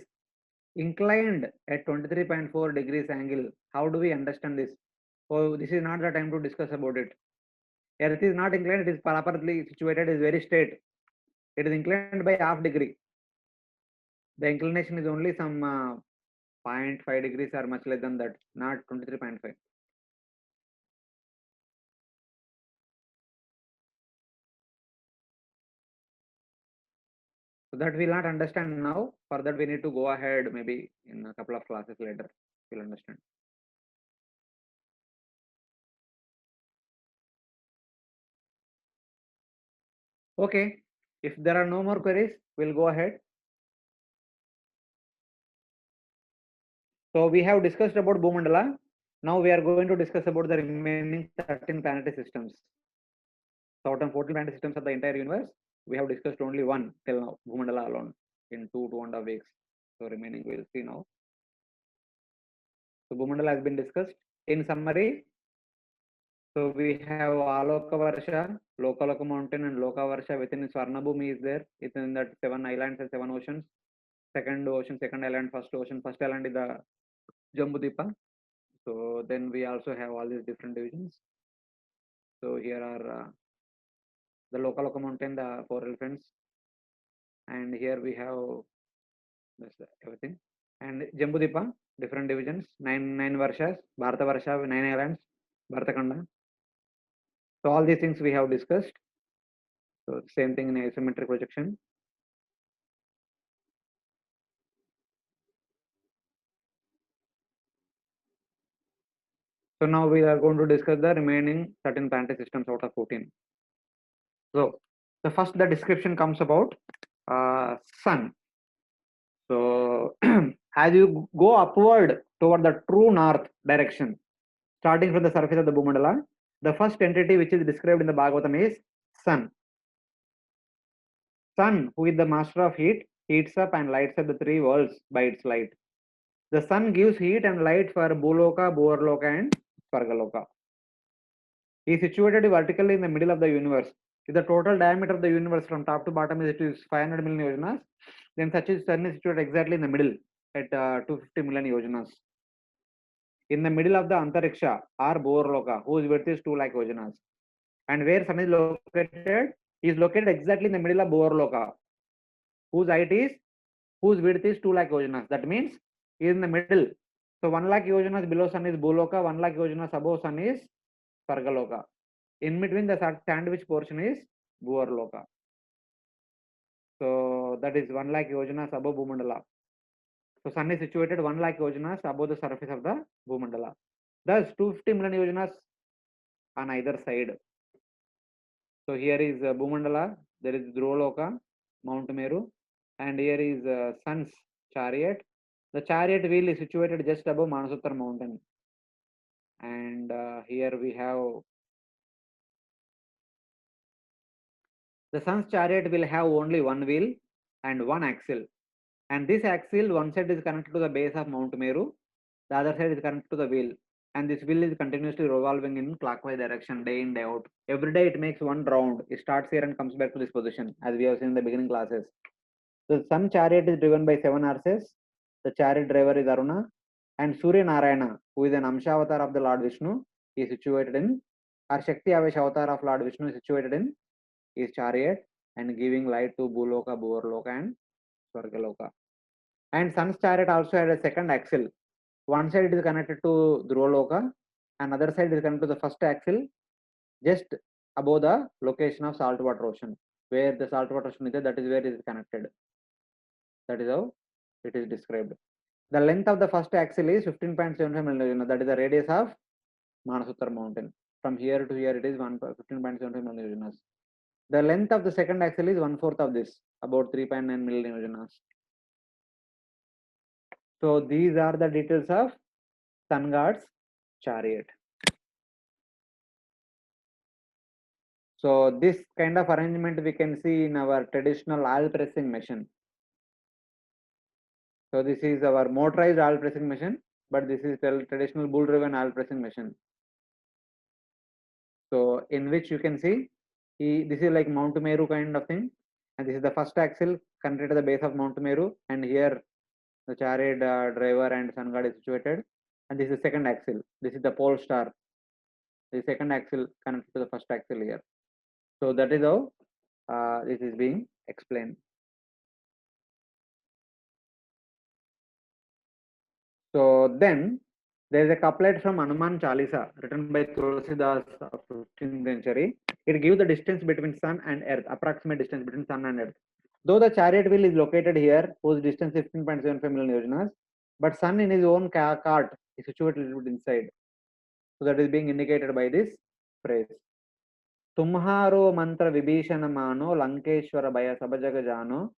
inclined at 23.4 degrees angle. How do we understand this? Oh, this is not the time to discuss about it. Earth is not inclined, it is properly situated, it is very straight. It is inclined by half degree. The inclination is only some 0.5 degrees or much less than that, not 23.5. So that we'll not understand now. For that, we need to go ahead maybe in a couple of classes later. We'll understand. Okay. If there are no more queries, we'll go ahead. So we have discussed about Bhumandala. Now we are going to discuss about the remaining 13 planetary systems. So out of 14 planetary systems of the entire universe, we have discussed only one till now, Bhumandala alone, in 2.5 weeks. So remaining we'll see now. So Bhumandala has been discussed. In summary, so we have Aloka Varsha, Lokaloka Mountain, and Loka Varsha within Swarnabhumi is there. It's in that 7 islands and 7 oceans. Second ocean, second island, first ocean. First island is the Jambudipa. So then we also have all these different divisions. So here are the Lokaloka Mountain, the 4 elephants, and here we have this everything. And Jambudipa, different divisions, nine Varshas, Bharata Varsha, 9 islands, Bharatakanda. So all these things we have discussed. So same thing in asymmetric projection. So now we are going to discuss the remaining 13 planetary systems out of 14. So the first the description comes about Sun. So as you go upward toward the true north direction, starting from the surface of the Bhumandala, the first entity which is described in the Bhagavatam is Sun. Sun, who is the master of heat, heats up and lights up the 3 worlds by its light. The sun gives heat and light for Bhuloka, Bhuvarloka, and Svargaloka. He is situated vertically in the middle of the universe. If the total diameter of the universe from top to bottom is 500 million yojanas, then such a sun is situated exactly in the middle at 250 million yojanas. In the middle of the Antariksha or Bhuvarloka, whose width is 2 lakh yojanas. And where sun is located? He is located exactly in the middle of Bhuvarloka, whose width is 2 lakh yojanas. That means he is in the middle. So 1 lakh yojanas below sun is Bhuloka, 1 lakh yojanas above sun is Svargaloka. In between the sandwich portion is Bhuvarloka. So that is 1 lakh yojanas above Bhumandala. So sun is situated 1 lakh yojanas above the surface of the Bhumandala. Thus 250 million yojanas on either side. So here is Bhumandala, there is Dhruvaloka, Mount Meru, and here is sun's chariot. The chariot wheel is situated just above Manasuttar mountain. And here we have the sun's chariot will have only one wheel and one axle. And this axle, one side is connected to the base of Mount Meru, the other side is connected to the wheel. And this wheel is continuously revolving in clockwise direction day in, day out. Every day it makes one round. It starts here and comes back to this position, as we have seen in the beginning classes. The sun chariot is driven by 7 horses. The chariot driver is Aruna. And Surya Narayana, who is an Amshavatar of the Lord Vishnu, is situated in, or Shakti Avesh Avatar of Lord Vishnu is situated in his chariot and giving light to Bhuloka, Bhuvarloka, and Swargaloka. And sun's chariot also had a second axle. One side is connected to Dhruvaloka, and other side is connected to the first axle, just above the location of saltwater ocean. Where the saltwater ocean is there, that is where it is connected. That is how it is described. The length of the first axle is 15.75 million. That is the radius of Manasuttar mountain. From here to here, it is 15.75 million. The length of the second axle is 1/4 of this, about 3.9 million. So these are the details of sun god's chariot. So this kind of arrangement we can see in our traditional oil pressing machine. So this is our motorized oil pressing machine, but this is traditional bull driven oil pressing machine. So in which you can see, this is like Mount Meru kind of thing, and this is the first axle connected to the base of Mount Meru, and here the chariot driver and sun god is situated, and this is the second axle. This is the pole star. The second axle connected to the first axle here. So that is how this is being explained. So then there is a couplet from Hanuman Chalisa written by Tulsidas of 15th century. It gives the distance between sun and earth, approximate distance between sun and earth. Though the chariot wheel is located here, whose distance is 15.75 million yojanas, but sun in his own cart is situated a little bit inside. So that is being indicated by this phrase. Tumharo mantra vibhishana mano lankeshwara bhaya sabajag jano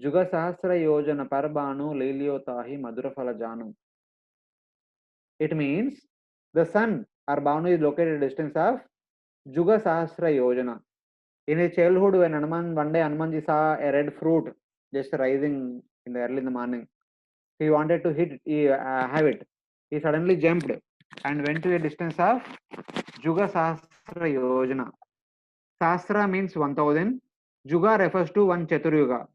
juga sahasra yojana parbanu lilyotahi madurafala janu. It means the sun or Bhanu is located at a distance of Juga Sahasra Yojana. In his childhood, when one day Hanumanji saw a red fruit just rising in the early in the morning, he wanted to have it. He suddenly jumped and went to a distance of Juga Sahasra Yojana. Sahasra means 1000. Juga refers to one Chaturyuga.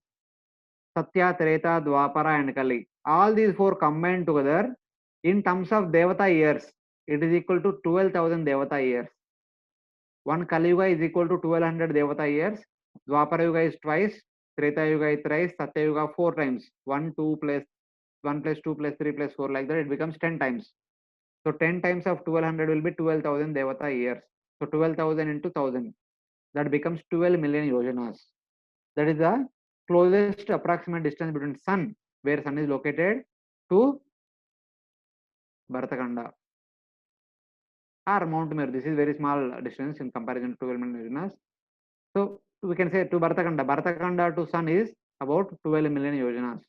Satya, Treta, Dwapara, and Kali. All these four combined together in terms of Devata years, it is equal to 12,000 Devata years. One Kali Yuga is equal to 1200 Devata years. Dwapara Yuga is twice. Treta Yuga is thrice. Satya Yuga 4 times. 1, 2 plus 1 plus 2 plus 3 plus 4 like that. It becomes 10 times. So 10 times of 1200 will be 12,000 Devata years. So 12,000 into 1000. That becomes 12 million yojanas. That is the closest approximate distance between sun, where sun is located, to Bharatkhanda or Mount Meru. This is very small distance in comparison to 12 million yojanas. So we can say to Bharatkhanda. Bharatkhanda to sun is about 12 million yojanas.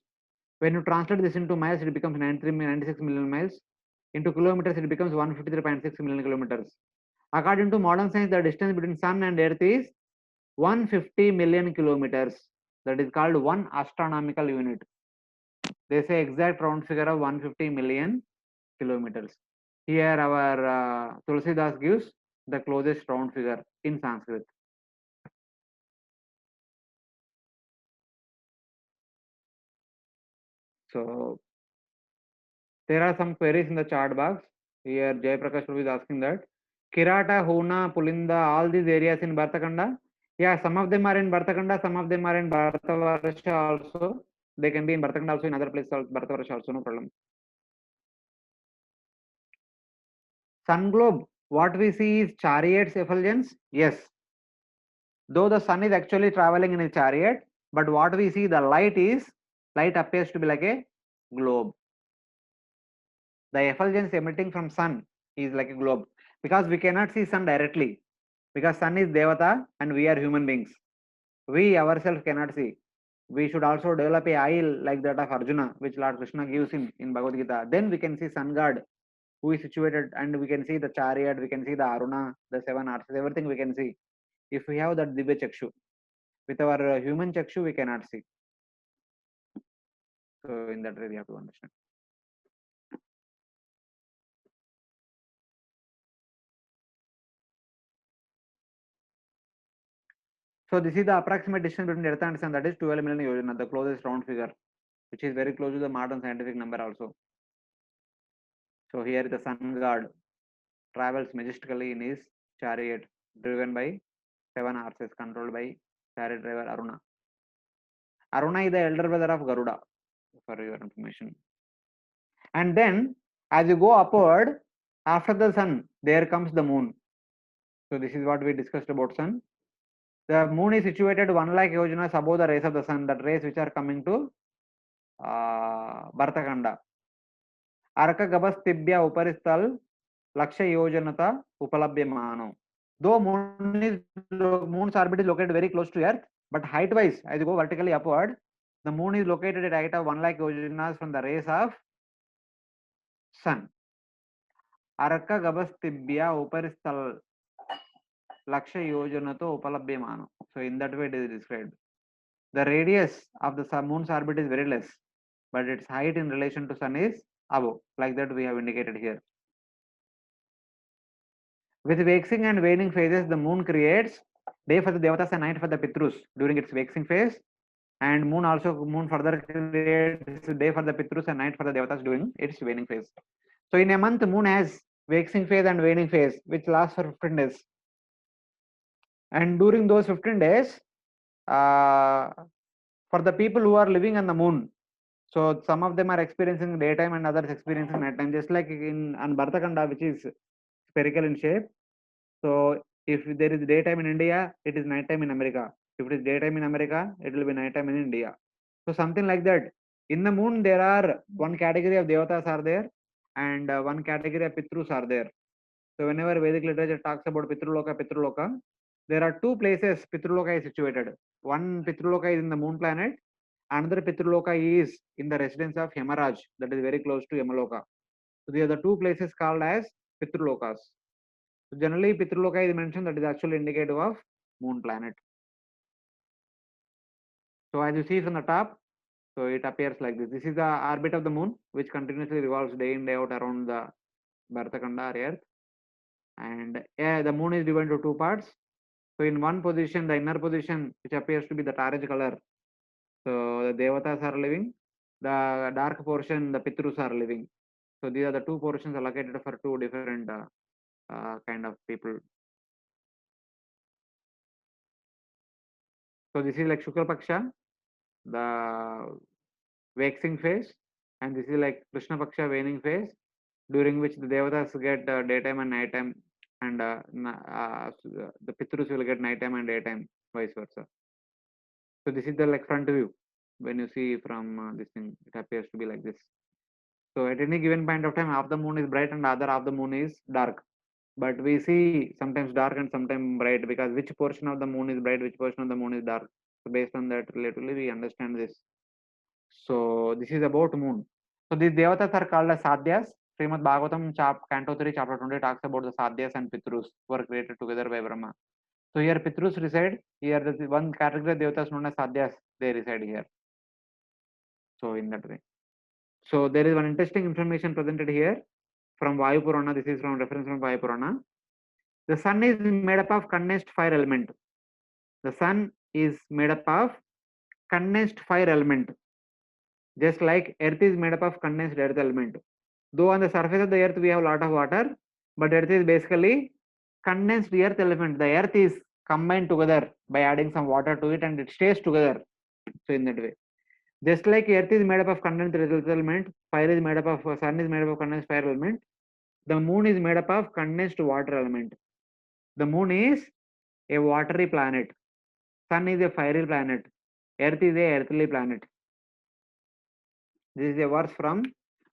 When you translate this into miles, it becomes 96 million miles. Into kilometers, it becomes 153.6 million kilometers. According to modern science, the distance between sun and earth is 150 million kilometers. That is called one astronomical unit. They say exact round figure of 150 million kilometers. Here our Tulsidas gives the closest round figure in Sanskrit. So there are some queries in the chat box. Here Jayaprakash Prabhu is asking that Kirata, Huna, Pulinda, all these areas in Bhartakanda. Yeah, some of them are in Bhartakanda, some of them are in Bhartavarsha also. They can be in Bhartakanda also, in other places also, Bhartavarsha also, no problem. Sun globe, what we see is chariot's effulgence. Yes. Though the sun is actually traveling in a chariot, but what we see, the light appears to be like a globe. The effulgence emitting from sun is like a globe, because we cannot see sun directly, because sun is devata and we are human beings. We ourselves cannot see. We should also develop a eye like that of Arjuna, which Lord Krishna gives him in Bhagavad Gita. Then we can see sun god who is situated, and we can see the chariot, we can see the Aruna, the seven arches, everything we can see. If we have that Divya Chakshu, with our human Chakshu, we cannot see. So in that way, we have to understand. So this is the approximate distance between Earth and Sun, that is 12 million yojana, the closest round figure, which is very close to the modern scientific number also. So here the sun god travels majestically in his chariot, driven by seven horses, controlled by chariot driver Aruna. Aruna is the elder brother of Garuda, for your information. And then, as you go upward, after the sun, there comes the moon. So this is what we discussed about sun. The moon is situated 1 lakh yojanas above the rays of the sun, that rays which are coming to Bhartakanda. Arka Gabas Tibya Uparistal Laksha Yojanata Upalabhyamano. Though moon's orbit is located very close to Earth, but height wise, as you go vertically upward, the moon is located at a height of 1 lakh yojanas from the rays of sun. Arka Gabas Tibya Uparistal Laksha Yojanato Upalabhyamano. So in that way it is described. The radius of the moon's orbit is very less, but its height in relation to sun is above, like that we have indicated here. With waxing and waning phases, the moon creates day for the devatas and night for the pitrus during its waxing phase, and moon further creates day for the pitrus and night for the devatas during its waning phase. So in a month, moon has waxing phase and waning phase, which lasts for 15 days. And during those 15 days, for the people who are living on the moon, so some of them are experiencing daytime and others experiencing nighttime, just like in on Bhartakanda, which is spherical in shape. So if there is daytime in India, it is nighttime in America. If it is daytime in America, it will be nighttime in India. So something like that. In the moon, there are one category of devatas are there, and one category of pitrus are there. So whenever Vedic literature talks about Pitruloka, there are two places Pitruloka is situated. One Pitruloka is in the moon planet, another Pitruloka is in the residence of Yamaraj, that is very close to Yamaloka. So these are the two places called as Pitrulokas. So generally Pitruloka is mentioned, that is actually indicative of moon planet. So as you see from the top, so it appears like this. This is the orbit of the moon, which continuously revolves day in day out around the Bhartakanda or Earth. And the moon is divided into two parts. So in one position, the inner position, which appears to be the orange color, so the devatas are living. The dark portion, the pitrus are living. So these are the two portions allocated for two different kind of people. So this is like Shukla Paksha, the waxing phase, and this is like Krishna Paksha, waning phase, during which the devatas get daytime and nighttime, and the pitrus will get nighttime and daytime, vice versa. So this is the like front view. When you see from this thing, it appears to be like this. So at any given point of time, half the moon is bright and other half the moon is dark. But we see sometimes dark and sometimes bright, because which portion of the moon is bright, which portion of the moon is dark. So based on that, relatively we understand this. So this is about moon. So these devatas are called as sadhyas. Srimad Bhagavatam Canto 3 chapter 20 talks about the sadhyas and pitrus who are created together by Brahma. So here pitrus reside. Here the one category of devatas known as sadhyas, they reside here. So in that way. So there is one interesting information presented here from Vayu Purana. This is from reference from Vayu Purana. The sun is made up of condensed fire element. The sun is made up of condensed fire element, just like earth is made up of condensed earth element. Though on the surface of the earth we have a lot of water, but earth is basically condensed earth element. The earth is combined together by adding some water to it and it stays together. So in that way. Just like earth is made up of condensed earth element, fire is made up of sun is made up of condensed fire element, the moon is made up of condensed water element. The moon is a watery planet. Sun is a fiery planet. Earth is a earthly planet. This is a verse from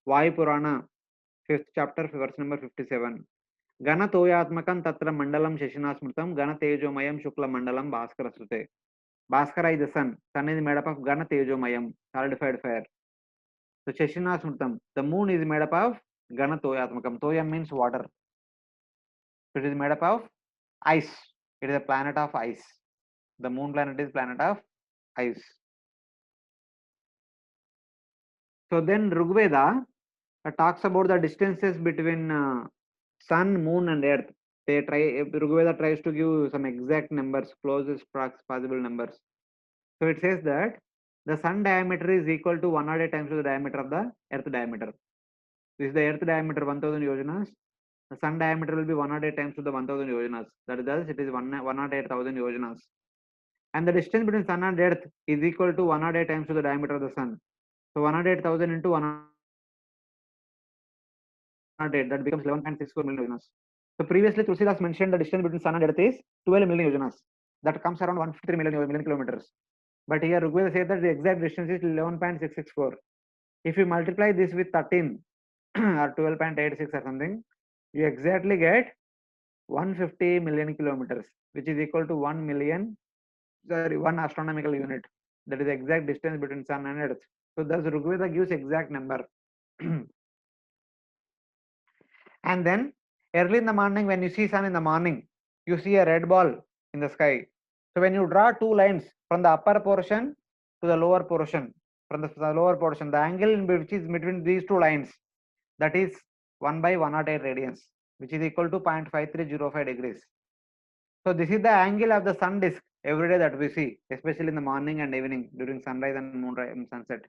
Vayu Purana, 5th chapter, verse number 57. Gana toyatmakam tatra mandalam shashina smritam gana tejomayam shukla mandalam bhaskara srute. Bhaskara is the sun. Sun is made up of gana tejomayam, solidified fire. So shashina smritam. The moon is made up of gana toyatmakam. Toyam means water. So it is made up of ice. It is a planet of ice. The moon planet is planet of ice. So then Rigveda talks about the distances between sun, moon, and earth. They try. Rigveda tries to give some exact numbers, closest possible numbers. So it says that the sun diameter is equal to 108 times the diameter of the earth diameter. This is the earth diameter 1000 yojanas. The sun diameter will be 108 times to the 1000 yojanas. That is thus it is 108,000 yojanas. And the distance between sun and earth is equal to 108 times to the diameter of the sun. So 108,000 into 108, that becomes 11.64 million yojanas. So previously Tulsidas mentioned the distance between sun and earth is 12 million yojanas. That comes around 153 million kilometers. But here Rigveda says that the exact distance is 11.664. If you multiply this with 13 or 12.86 or something, you exactly get 150 million kilometers, which is equal to 1 astronomical unit. That is the exact distance between sun and earth. So thus Rigveda gives exact number. And then early in the morning, when you see sun in the morning, you see a red ball in the sky. So when you draw two lines from the upper portion to the lower portion, from the lower portion, the angle in which is between these two lines, that is 1 by 108 radians, which is equal to 0.5305 degrees. So this is the angle of the sun disk every day that we see, especially in the morning and evening during sunrise and moonrise and sunset.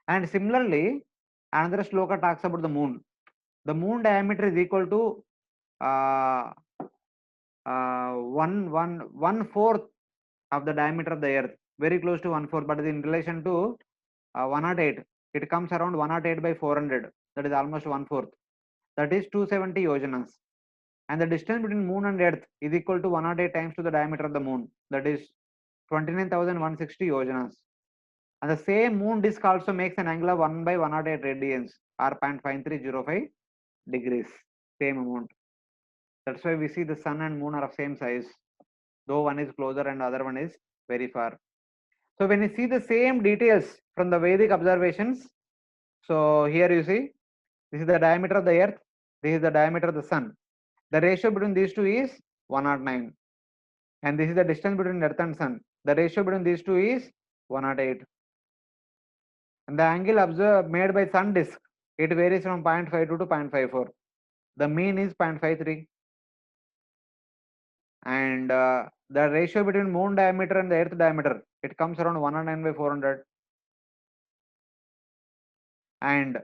And similarly, another shloka talks about the moon. The moon diameter is equal to uh, one fourth of the diameter of the earth, very close to one fourth, but in relation to 108, it comes around 108 by 400, that is almost one fourth, that is 270 yojanas. And the distance between moon and earth is equal to 108 times to the diameter of the moon, that is 29,160 yojanas. And the same moon disk also makes an angle of 1 by 108 radians or 0.5305 degrees, same amount. That's why we see the sun and moon are of same size, though one is closer and the other one is very far. So when you see the same details from the Vedic observations, so here you see, this is the diameter of the earth, this is the diameter of the sun. The ratio between these two is 109. And this is the distance between earth and sun. The ratio between these two is 108. And the angle observed made by sun disk, it varies from 0.52 to 0.54. The mean is 0.53. And the ratio between moon diameter and the earth diameter, it comes around 109 by 400. And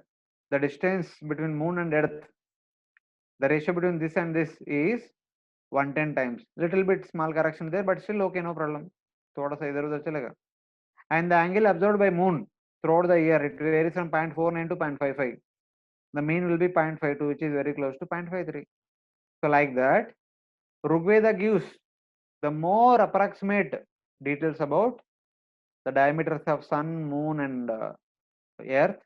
the distance between moon and earth, the ratio between this and this is 110 times. Little bit small correction there, but still okay, no problem. thoda sa idhar udhar chalega. And the angle observed by moon throughout the year, it varies from 0.49 to 0.55. The mean will be 0.52, which is very close to 0.53. So like that, Rigveda gives the more approximate details about the diameters of sun, moon, and earth,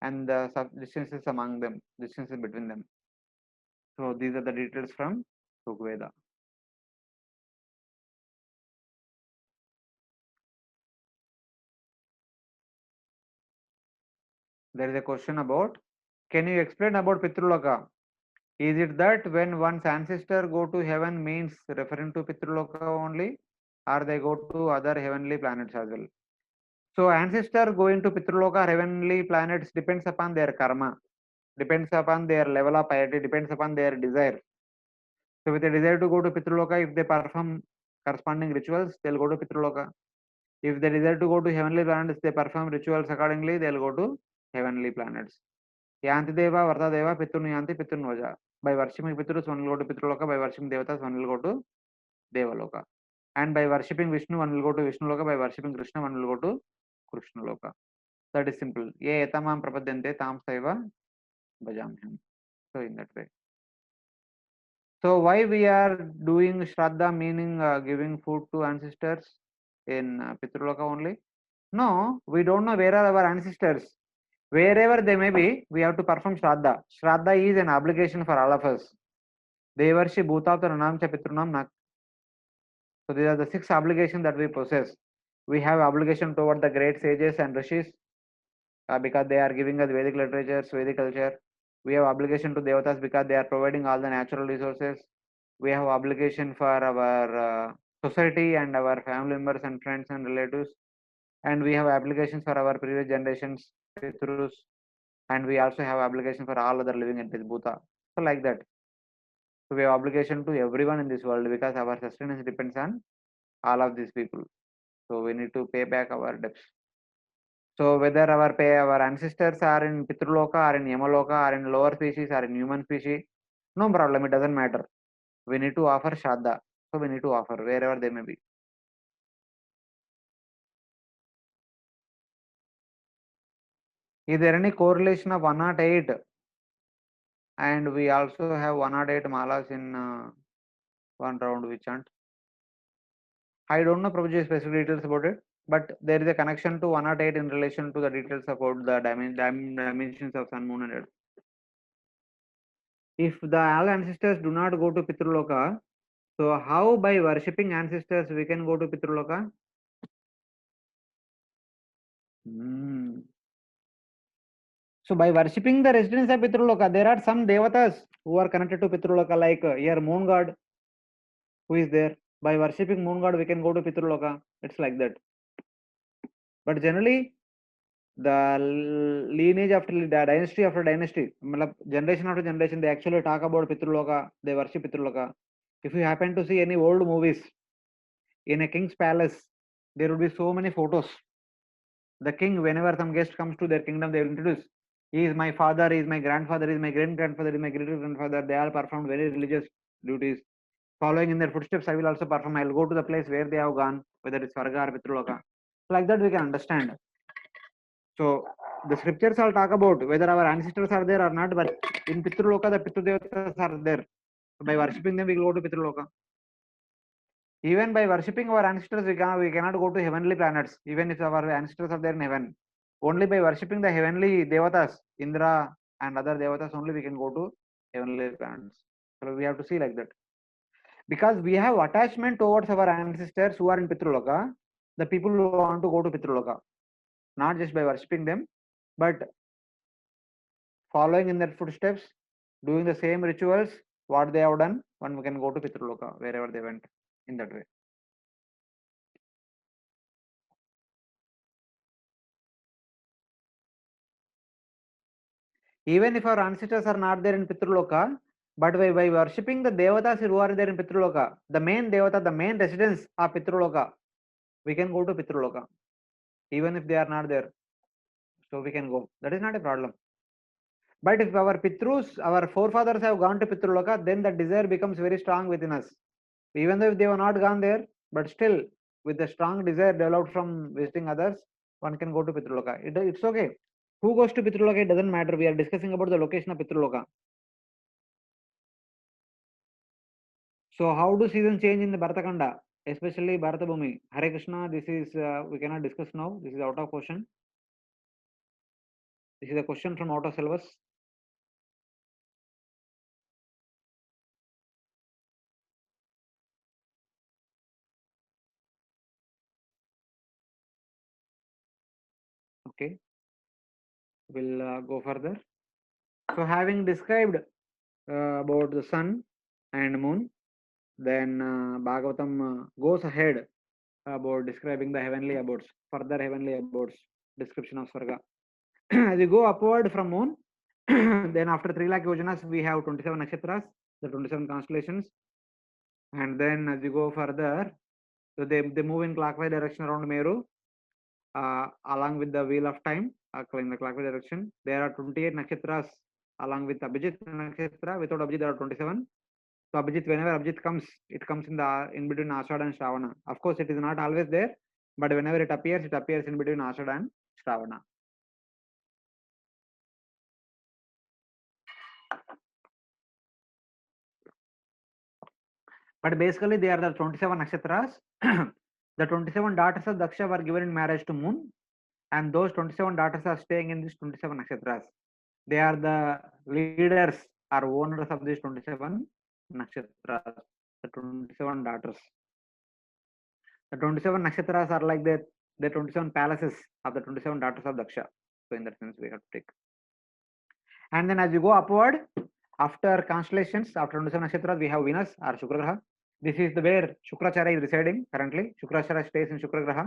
and the distances among them, distances between them. So these are the details from Rigveda. There is a question about, can you explain about Pitrulaka? Is it that when one's ancestor go to heaven means referring to Pitrulaka only, or they go to other heavenly planets as well? So ancestor going to Pitraloka, heavenly planets, depends upon their karma, depends upon their level of piety, depends upon their desire. So with a desire to go to Pitraloka, if they perform corresponding rituals, they'll go to Pitraloka. If they desire to go to heavenly planets, they perform rituals accordingly, they'll go to heavenly planets. Yanti Deva, Varta Deva, Pitrun Yanti, Pitrun Vaja. By worshipping Pitrus, one will go to Pitraloka, by worshipping Devatas, one will go to Devaloka. And by worshipping Vishnu, one will go to Vishnu Loka, by worshipping Krishna, one will go to Krishna Loka. That is simple. Ye etamam prapadyante tam saiva bhajamyam. So in that way. So why we are doing Shraddha, meaning giving food to ancestors? in Pitraloka only? No, we don't know where are our ancestors. Wherever they may be, we have to perform Shraddha. Shraddha is an obligation for all of us. Devarshi Bhutata Ranam Cha Pitrunam Nak. So these are the 6 obligations that we possess. We have obligation toward the great sages and rishis because they are giving us Vedic literature, Vedic culture. We have obligation to devatas because they are providing all the natural resources. We have obligation for our society and our family members and friends and relatives. And we have obligations for our previous generations, Pitrus, and we also have obligation for all other living entities, Bhuta. So like that. So we have obligation to everyone in this world because our sustenance depends on all of these people. So we need to pay back our debts. So whether our ancestors are in Pitruloka or in Yamaloka or in lower species or in human species, no problem. It doesn't matter. We need to offer Shraddha. So we need to offer wherever they may be. Is there any correlation of 108? And we also have 108 malas in one round we chant. I don't know Prabhuji specific details about it, but there is a connection to 108 in relation to the details about the dimensions of sun, moon and earth. If the all ancestors do not go to Pitruloka, so how by worshipping ancestors we can go to Pitruloka? So by worshipping the residents of Pitruloka, there are some devatas who are connected to Pitruloka, like here moon god who is there. By worshipping moon god, we can go to Pitruloka. It's like that. But generally, the lineage after the dynasty after dynasty, generation after generation, they actually talk about Pitruloka, they worship Pitruloka. If you happen to see any old movies in a king's palace, there will be so many photos. The king, whenever some guest comes to their kingdom, they will introduce. He is my father, he is my grandfather, he is my great grandfather, he is my great grandfather. They all performed very religious duties. Following in their footsteps, I will also perform. I will go to the place where they have gone, whether it's Varga or Pitruloka. Like that, we can understand. So the scriptures all talk about whether our ancestors are there or not, but in Pitruloka, the Pitru Devatas are there. So by worshipping them, we will go to Pitruloka. Even by worshipping our ancestors, we cannot go to heavenly planets, even if our ancestors are there in heaven. Only by worshipping the heavenly Devatas, Indra and other Devatas, only we can go to heavenly planets. So we have to see like that. Because we have attachment towards our ancestors who are in Pitruloka, the people who want to go to Pitruloka, not just by worshipping them, but following in their footsteps, doing the same rituals, what they have done, one can go to Pitruloka, wherever they went, in that way. Even if our ancestors are not there in Pitruloka, but by worshipping the Devatas who are there in Pitruloka, the main Devata, the main residents of Pitruloka, we can go to Pitruloka, even if they are not there. So we can go. That is not a problem. But if our Pitrus, our forefathers have gone to Pitruloka, then the desire becomes very strong within us. Even though if they have not gone there, but still with the strong desire developed from visiting others, one can go to Pitruloka. It's okay. Who goes to Pitruloka, it doesn't matter. We are discussing about the location of Pitruloka. So how do seasons change in the Bharatakanda, especially Bharatabhumi? Hare Krishna, this is, we cannot discuss now. This is out of question. This is a question from out of syllabus. Okay, we'll go further. So having described about the sun and moon, then Bhagavatam goes ahead about describing the heavenly abodes, further heavenly abodes, description of Swarga. As you go upward from moon, then after 3 lakh yojanas, we have 27 nakshatras, the 27 constellations. And then as you go further, so they move in clockwise direction around Meru, along with the wheel of time, in the clockwise direction. There are 28 nakshatras along with Abhijit nakshatra. Without Abhijit, there are 27. So Abhijit, whenever Abhijit comes, it comes in between Ashada and Shravana. Of course, it is not always there, but whenever it appears in between Ashada and Shravana. But basically, they are the 27 nakshatras. The 27 daughters of Daksha were given in marriage to Moon, and those 27 daughters are staying in these 27 nakshatras. They are the leaders or owners of these 27 nakshatras, the 27 daughters. The 27 nakshatras are like the 27 palaces of the 27 daughters of Daksha. So in that sense, we have to take. And then as you go upward, after constellations, after 27 nakshatras, we have Venus or Shukra Graha. This is the where Shukracharya is residing currently. Shukracharya stays in Shukra Graha.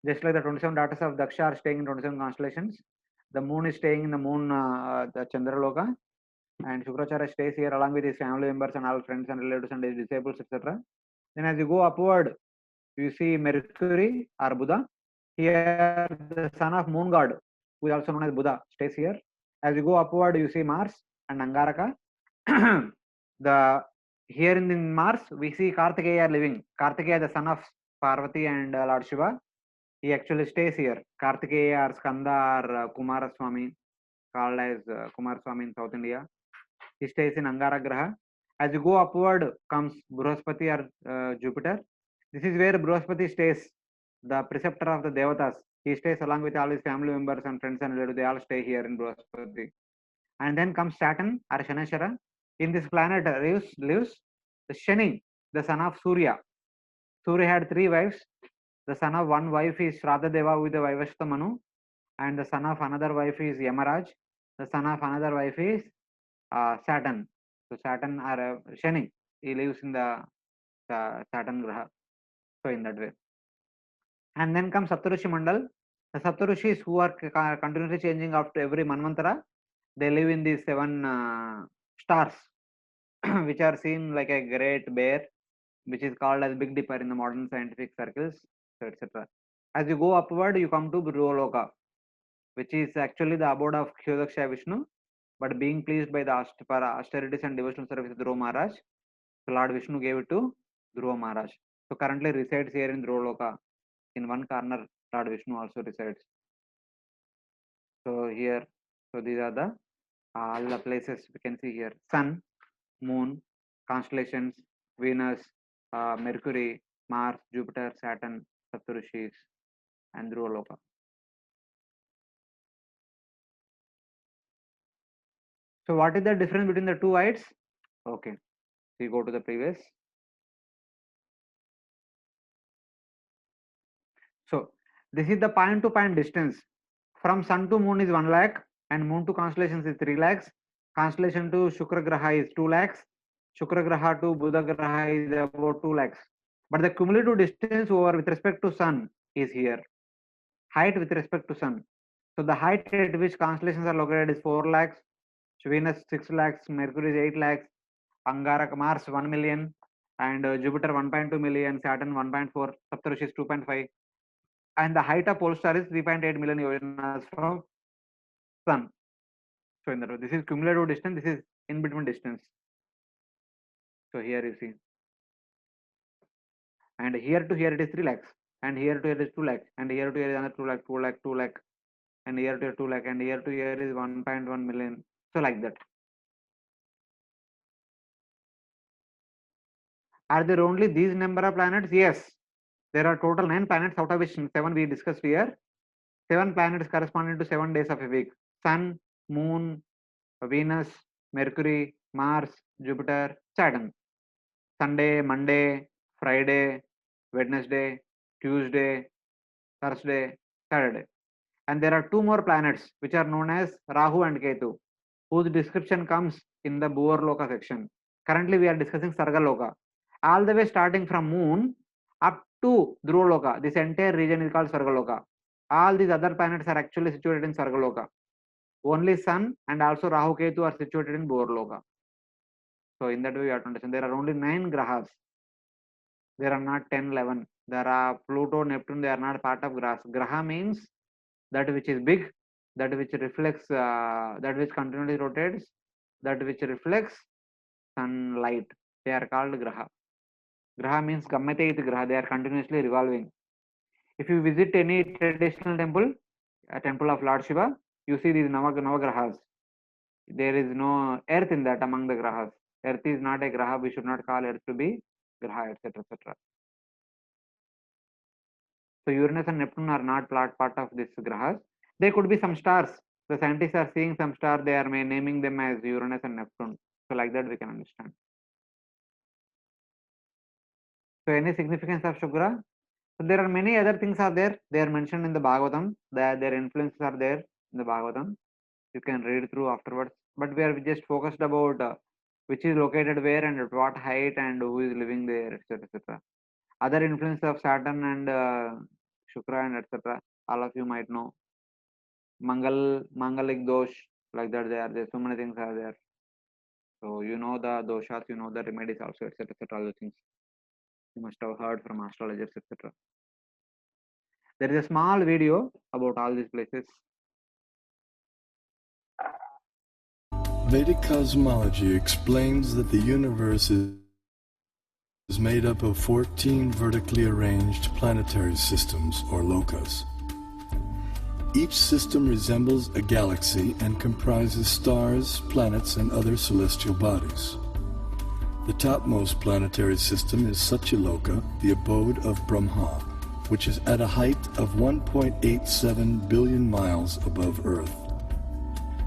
Just like the 27 daughters of Daksha are staying in 27 constellations. The moon is staying in the moon, the Chandraloka. And Shukracharya stays here along with his family members and all friends and relatives and his disciples, etc. Then as you go upward, you see Mercury or Buddha. Here, the son of moon god, who is also known as Buddha, stays here. As you go upward, you see Mars and Angaraka. the Here in Mars, we see Kartikeya living. Kartikeya, the son of Parvati and Lord Shiva, he actually stays here. Kartikeya or Skanda or Kumaraswamy, called as Kumaraswamy in South India. He stays in Angara Graha. As you go upward comes Bruhaspati or Jupiter. This is where Bruhaspati stays, the preceptor of the Devatas. He stays along with all his family members and friends and relatives. They all stay here in Bruhaspati. And then comes Saturn or Shanashara. In this planet lives the Shani, the son of Surya. Surya had three wives. The son of one wife is Shraddha Deva with the Vaivashta Manu, and the son of another wife is Yamaraj. The son of another wife is Saturn. So Saturn or Shani, he lives in the Saturn Graha. So in that way. And then comes Saptarushi Mandal. The Saptarushis who are continuously changing after every Manvantara, they live in these seven stars, which are seen like a great bear, which is called as Big Dipper in the modern scientific circles, so etc. As you go upward, you come to Briholoka, which is actually the abode of Kshodaksha Vishnu, but being pleased by the austerities and devotional service of Dhruva Maharaj, so Lord Vishnu gave it to Dhruva Maharaj. So currently resides here in Briholoka. In one corner, Lord Vishnu also resides. So here, so these are the all the places we can see here: Sun, Moon, constellations, Venus, Mercury, Mars, Jupiter, Saturn, Saptarushis, and Dhruvaloka. So what is the difference between the two heights? Okay, we go to the previous. So this is the point to point distance. From Sun to Moon is 1 lakh, and Moon to constellations is 3 lakhs. Constellation to Shukra Graha is 2 lakhs. Shukra Graha to Buddha Graha is about 2 lakhs. But the cumulative distance over with respect to Sun is here. Height with respect to Sun. So the height at which constellations are located is 4 lakhs. Venus 6 lakhs, Mercury is 8 lakhs, Angarak Mars 1 million, and Jupiter 1.2 million, Saturn 1.4, Saptarushi is 2.5, and the height of Polestar is 3.8 million yojanas from Sun. So in that way, this is cumulative distance, this is in between distance. So here you see, and here to here it is 3 lakhs, and here to here is 2 lakhs, and here to here is another 2 lakh, 2 lakh, 2 lakh, and here to here 2 lakh, and here to here is 1.1 million. So like that. Are there only these number of planets? Yes. There are total 9 planets, out of which 7 we discussed here. 7 planets corresponding to 7 days of a week: Sun, Moon, Venus, Mercury, Mars, Jupiter, Saturn. Sunday, Monday, Friday, Wednesday, Tuesday, Thursday, Saturday. And there are 2 more planets which are known as Rahu and Ketu, whose description comes in the Bhuvarloka section. Currently, we are discussing Sargaloka. All the way starting from Moon up to Dhruvaloka, this entire region is called Sargaloka. All these other planets are actually situated in Sargaloka. Only Sun and also Rahu Ketu are situated in Bhuvarloka. So in that way, you have to understand there are only 9 grahas. There are not 10, 11. There are Pluto, Neptune, they are not part of grahas. Graha means that which is big, that which reflects, that which continually rotates, that which reflects sunlight. They are called graha. Graha means gammate iti graha. They are continuously revolving. If you visit any traditional temple, a temple of Lord Shiva, you see these Navagrahas. There is no earth in that among the grahas. Earth is not a graha. We should not call earth to be graha, etc., etc. So Uranus and Neptune are not part of this grahas. They could be some stars. The scientists are seeing some star. They are naming them as Uranus and Neptune. So like that we can understand. So any significance of Shukra? So there are many other things are there. They are mentioned in the Bhagavatam. That their influences are there in the Bhagavatam. You can read through afterwards. But we are just focused about which is located where and at what height and who is living there, etc. etc. Other influence of Saturn and Shukra and etc. All of you might know. Mangalik dosh, like that they are there. So many things are there. So you know the doshas, you know the remedies also, etc. etc. All the things you must have heard from astrologers, etc. There is a small video about all these places. Vedic cosmology explains that the universe is made up of 14 vertically arranged planetary systems, or lokas. Each system resembles a galaxy and comprises stars, planets, and other celestial bodies. The topmost planetary system is Satyaloka, the abode of Brahma, which is at a height of 1.87 billion miles above Earth.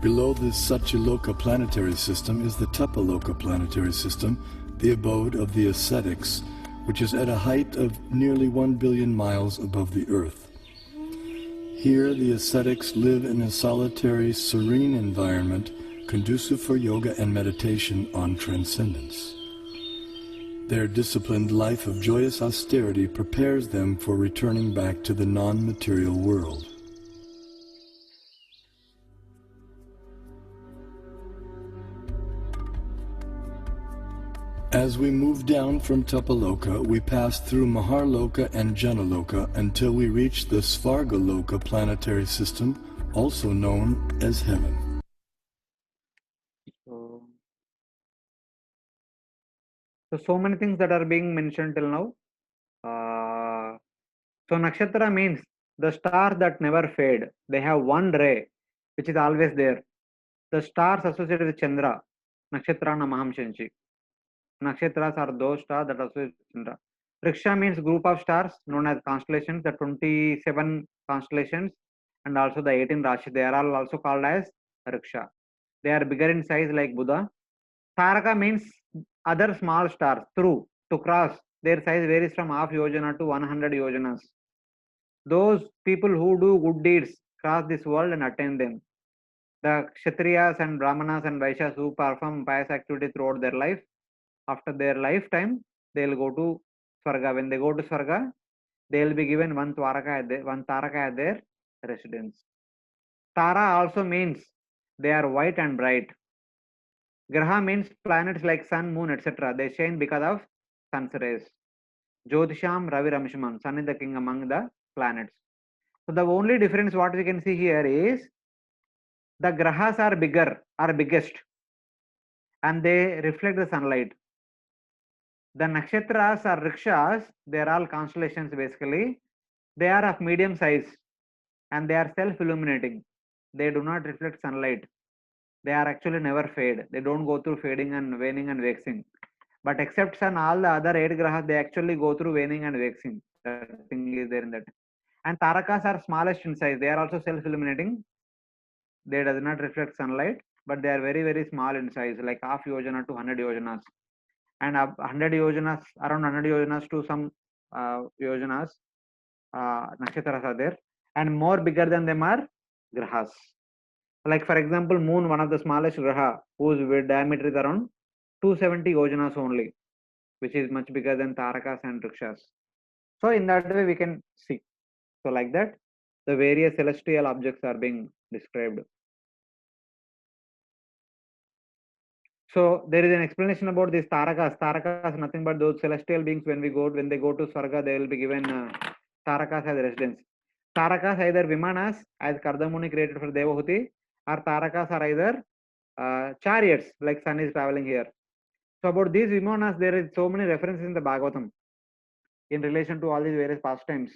Below this Satyaloka planetary system is the Tapaloka planetary system, the abode of the ascetics, which is at a height of nearly 1 billion miles above the Earth. Here the ascetics live in a solitary, serene environment conducive for yoga and meditation on transcendence. Their disciplined life of joyous austerity prepares them for returning back to the non-material world. As we move down from Tapaloka, we pass through Maharloka and Janaloka until we reach the Svargaloka planetary system, also known as heaven. So many things that are being mentioned till now. So nakshatra means the stars that never fade. They have one ray, which is always there. The stars associated with Chandra, nakshatra namaham shanchi. Nakshatras are those stars that associate with Chandra. Riksha means group of stars known as constellations, the 27 constellations and also the 18 Rashi. They are all also called as Riksha. They are bigger in size like Buddha. Taraka means other small stars through to cross. Their size varies from half yojana to 100 yojanas. Those people who do good deeds cross this world and attain them. The Kshatriyas and Brahmanas and Vaishyas who perform pious activity throughout their life, after their lifetime, they'll go to Swarga. When they go to Swarga, they'll be given one Taraka at their residence. Tara also means they are white and bright. Graha means planets like sun, moon, etc. They shine because of sun's rays. Jyotisham Ravi Ramshimam. Sun is the king among the planets. So the only difference what we can see here is the grahas are biggest, and they reflect the sunlight. The nakshatras or rikshas, they are all constellations basically. They are of medium size and they are self-illuminating. They do not reflect sunlight. They are actually never fade. They don't go through fading and waning and waxing. But except sun, all the other 8 grahas, they actually go through waning and waxing. That thing is there in that. And tarakas are smallest in size. They are also self-illuminating. They does not reflect sunlight, but they are very, very small in size, like half yojana to 100 yojanas. And 100 yojanas, around 100 yojanas to some yojanas, nakshatras are there. And more bigger than them are grahas. Like for example, moon, one of the smallest graha, whose diameter is around 270 yojanas only, which is much bigger than tarakas and rikshas. So in that way we can see. So like that, the various celestial objects are being described. So there is an explanation about these tarakas. Tarakas nothing but those celestial beings. When they go to Swarga, they will be given tarakas as residence. Tarakas either vimanas as Kardamuni created for Devahuti, or tarakas are either chariots like sun is traveling here. So about these vimanas, there is so many references in the Bhagavatam in relation to all these various pastimes.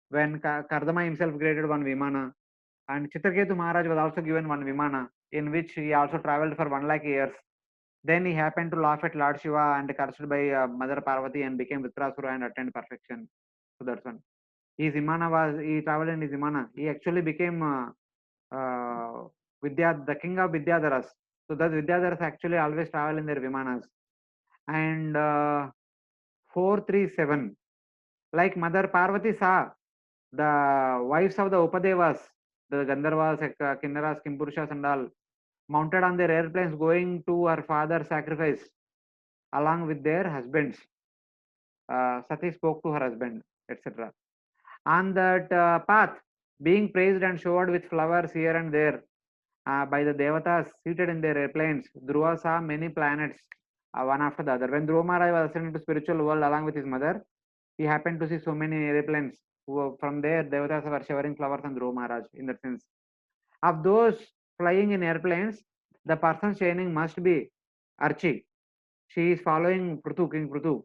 When Kardama himself created one vimana, and Chitraketu Maharaj was also given one vimana, in which he also traveled for 1 lakh years. Then he happened to laugh at Lord Shiva and cursed by Mother Parvati and became Vitrasura and attained perfection. So that's one. He traveled in his Vimana. He actually became the king of Vidyadharas. So thus Vidyadharas actually always travel in their Vimanas. And 437, like Mother Parvati saw the wives of the Upadevas, the Gandharvas, Kinnaras, Kimpurushas and all, mounted on their airplanes going to her father's sacrifice along with their husbands. Sati spoke to her husband, etc. On that path, being praised and showered with flowers here and there by the devatas seated in their airplanes, Dhruva saw many planets, one after the other. When Dhruva Maharaj was ascended to spiritual world along with his mother, he happened to see so many airplanes. From there, devatas were showering flowers on Dhruva Maharaj. In that sense, of those flying in airplanes, the person shining must be Archi. She is following Prutu, King Prutu.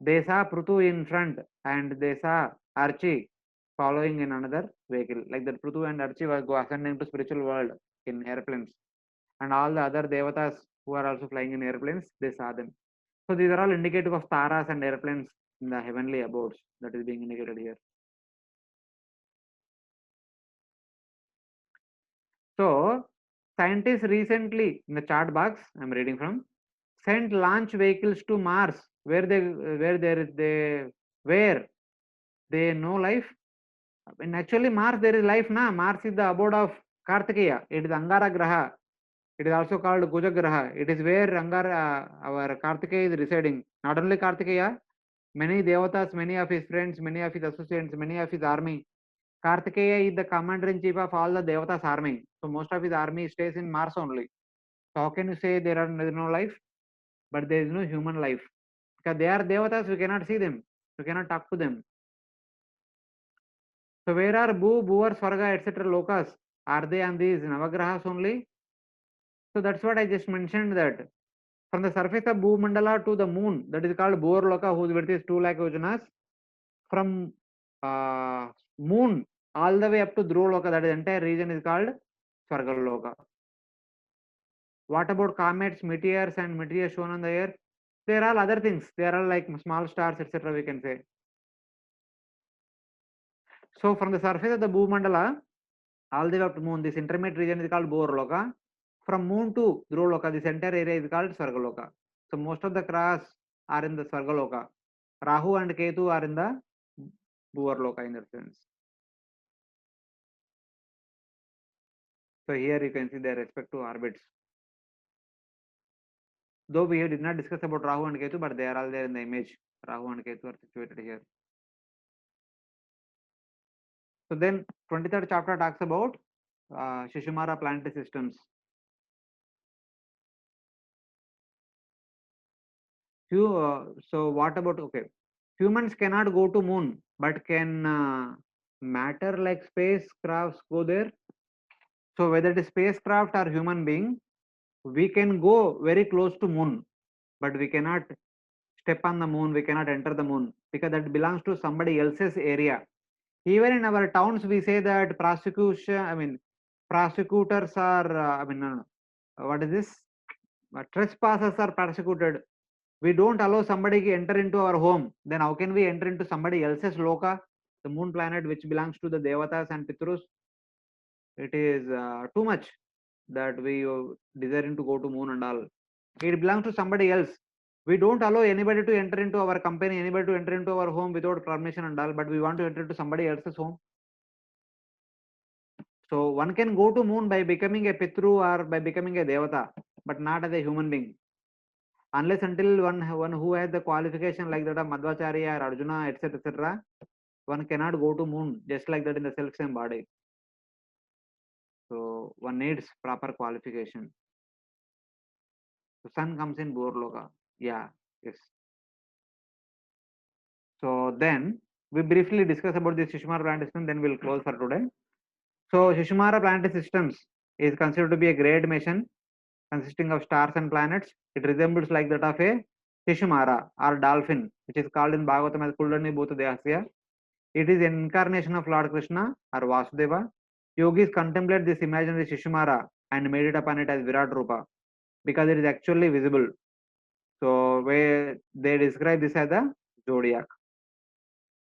They saw Prutu in front and they saw Archi following in another vehicle. Like that, Prutu and Archi were ascending to spiritual world in airplanes. And all the other devatas who are also flying in airplanes, they saw them. So these are all indicative of taras and airplanes in the heavenly abodes that is being indicated here. So scientists recently in the chart box I'm reading from sent launch vehicles to Mars where they know life. In actually Mars there is life na. Mars is the abode of Kartikeya. It is Angara Graha. It is also called Kuja Graha. It is where our Kartikeya is residing. Not only Kartikeya, many devatas, many of his friends, many of his associates, many of his army. Kartikeya is the commander-in-chief of all the devatas army. So most of his army stays in Mars only. So how can you say there is no life? But there is no human life. Because they are devatas, we cannot see them. We cannot talk to them. So where are Bhuvar, Swarga, etc. lokas? Are they on these Navagrahas only? So that's what I just mentioned, that from the surface of Bhumandala to the moon, that is called Bhur Loka, whose width is 2 lakh yojanas. From moon all the way up to Dhruva Loka, that is entire region is called Swarga Loka. What about comets, meteors and meteors shown on the earth? They are all other things. They are all like small stars, etc. we can say. So from the surface of the Bhumandala all the way up to moon, this intermediate region is called Bhur Loka. From moon to Dhruva Loka, this entire area is called Swarga Loka. So most of the crafts are in the Swarga Loka. Rahu and Ketu are in the Bhur Loka in that sense. So here you can see their respective orbits. Though we did not discuss about Rahu and Ketu, but they are all there in the image. Rahu and Ketu are situated here. So then 23rd chapter talks about Shishumara planetary systems. So what about, okay, humans cannot go to moon, but can matter like spacecrafts go there? So whether it is spacecraft or human being, we can go very close to moon, but we cannot step on the moon, we cannot enter the moon because that belongs to somebody else's area. Even in our towns, we say that prosecutors are, what is this? Trespassers are persecuted. We don't allow somebody to enter into our home. Then how can we enter into somebody else's loka, the moon planet, which belongs to the devatas and pitrus? It is too much that we desiring to go to moon and all. It belongs to somebody else. We don't allow anybody to enter into our company, anybody to enter into our home without permission and all, but we want to enter into somebody else's home. So one can go to moon by becoming a pitru or by becoming a devata, but not as a human being. Unless until one who has the qualification like that of Madhvacharya or Arjuna, etc., one cannot go to moon just like that in the self same body. So one needs proper qualification. The sun comes in Borloka. Yeah, yes. So then we briefly discuss about the Shishumara planetary system, then we'll close for today. So Shishumara planetary systems is considered to be a great mission consisting of stars and planets. It resembles like that of a Shishumara or dolphin, which is called in Bhagavatam as Kuldani Bhuta Dehasya. It is an incarnation of Lord Krishna or Vasudeva. Yogis contemplate this imaginary Shishumara and meditate upon it as Virat Rupa because it is actually visible. So where they describe this as a zodiac.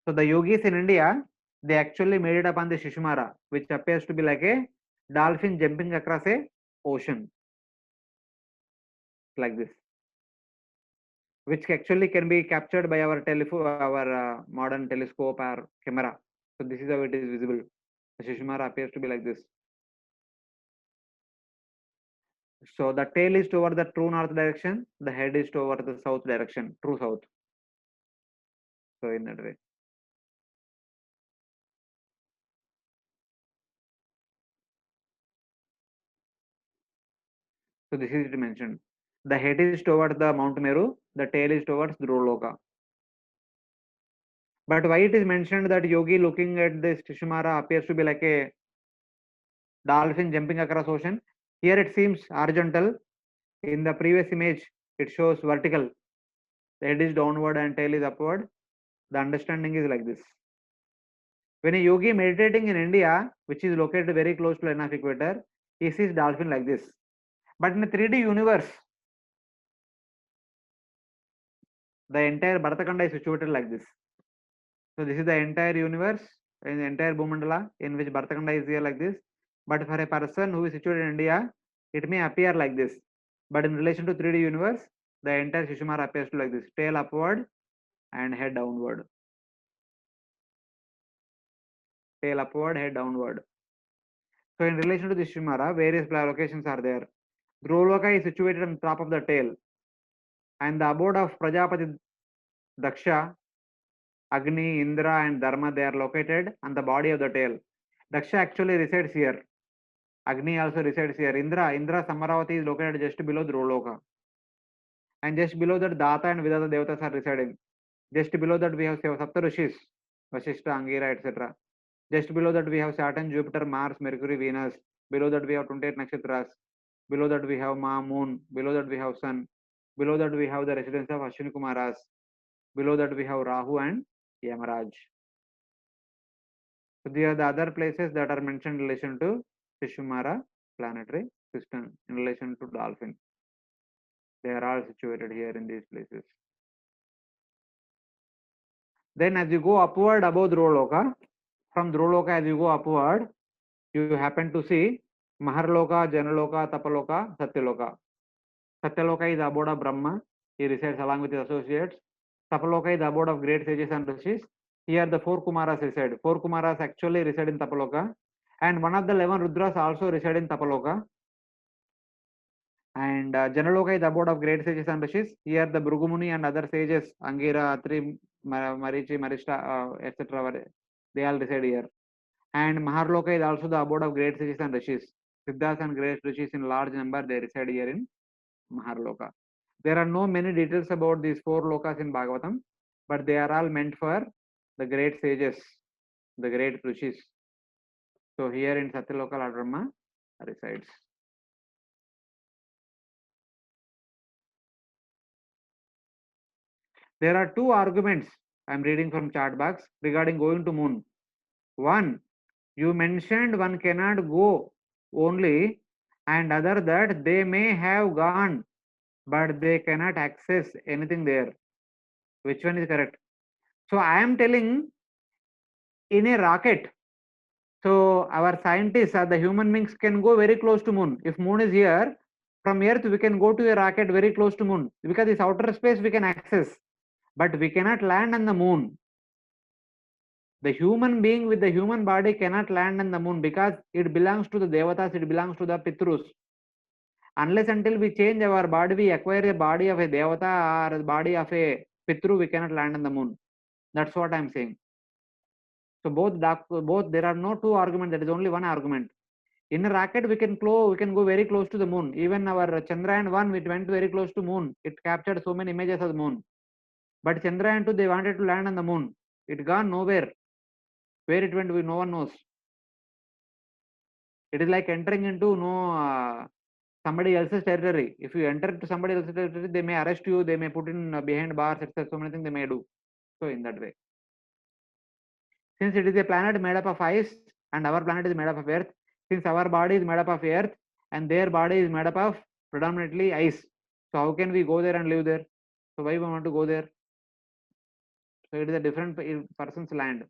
So the yogis in India, they actually made it up on the Shishumara, which appears to be like a dolphin jumping across a ocean, like this, which actually can be captured by our modern telescope or camera. So this is how it is visible. The Shishumara appears to be like this. So the tail is toward the true north direction, the head is toward the south direction, true south. So in that way. So this is mentioned. The head is towards the Mount Meru, the tail is towards Dhruvaloka. But why it is mentioned that yogi looking at this Shishumara appears to be like a dolphin jumping across ocean? Here it seems horizontal. In the previous image, it shows vertical. The head is downward and tail is upward. The understanding is like this. When a yogi meditating in India, which is located very close to line of equator, he sees dolphin like this. But in a 3D universe, the entire Bharatkhanda is situated like this. So this is the entire universe, and the entire Bhumandala, in which Bharatkhanda is here like this. But for a person who is situated in India, it may appear like this. But in relation to 3D universe, the entire Shishumara appears to like this: tail upward and head downward. Tail upward, head downward. So in relation to the Shishumara, various locations are there. Dhruvaloka is situated on top of the tail, and the abode of Prajapati Daksha, Agni, Indra, and Dharma, they are located on the body of the tail. Daksha actually resides here. Agni also resides here. Indra Samaravati is located just below Dhruvaloka. And just below that, Data and Vidata Devatas are residing. Just below that, we have Sapta Rishis, Vashishta, Angira, etc. Just below that, we have Saturn, Jupiter, Mars, Mercury, Venus. Below that, we have 28 nakshatras. Below that, we have Ma, Moon. Below that, we have Sun. Below that, we have the residence of Ashwini Kumaras. Below that, we have Rahu and Yamaraj. So these are the other places that are mentioned in relation to Shishumara planetary system, in relation to dolphin. They are all situated here in these places. Then as you go upward above Dhruvaloka, from Dhruvaloka as you go upward, you happen to see Maharloka, Janaloka, Tapaloka, Satyaloka. Satyaloka is the abode of Brahma. He resides along with his associates. Tapaloka is the abode of great sages and rishis. Here the 4 Kumaras reside. 4 Kumaras actually reside in Tapaloka. And one of the 11 Rudras also reside in Tapaloka. And Janaloka is the abode of great sages and rishis. Here the Brugumuni and other sages, Angira, Atri, Marichi, Marishta, etc. They all reside here. And Maharloka is also the abode of great sages and rishis. Siddhas and great rishis in large number, they reside here in Maharloka. There are no many details about these 4 lokas in Bhagavatam, but they are all meant for the great sages, the great rishis. So here in Satyaloka, Lord Brahma resides. There are 2 arguments I am reading from chat box regarding going to moon. One, you mentioned one cannot go only, and other that they may have gone, but they cannot access anything there. Which one is correct? So I am telling, in a rocket, so our scientists or the human beings can go very close to moon. If moon is here, from earth we can go to a rocket very close to moon, because this outer space we can access, but we cannot land on the moon. The human being with the human body cannot land on the moon because it belongs to the devatas, it belongs to the pitrus. Unless until we change our body, we acquire a body of a devata or a body of a pitru, we cannot land on the moon. That's what I am saying. So both there are no 2 arguments. That is only one argument. In a rocket, we can go very close to the moon. Even our Chandrayaan-1, it went very close to moon. It captured so many images of the moon. But Chandrayaan-2, they wanted to land on the moon. It gone nowhere. Where it went, no one knows. It is like entering into somebody else's territory. If you enter to somebody else's territory, they may arrest you, they may put in behind bars, etc. So many things they may do. So in that way. Since it is a planet made up of ice and our planet is made up of earth, since our body is made up of earth and their body is made up of predominantly ice, so how can we go there and live there? So why we want to go there? So it is a different person's land.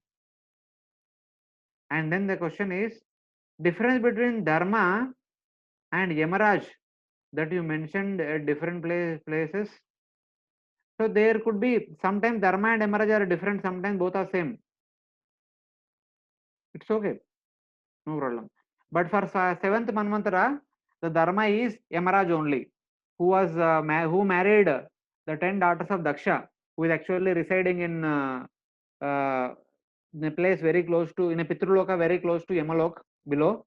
And then the question is, difference between Dharma and Yamaraj that you mentioned at different places. So there could be sometimes Dharma and Yamaraj are different, sometimes both are same. It's okay, no problem. But for seventh Manvantara, the Dharma is Yamaraj only, who was who married the 10 daughters of Daksha, who is actually residing in a place very close to, in a Pitruloka very close to Yamalok, below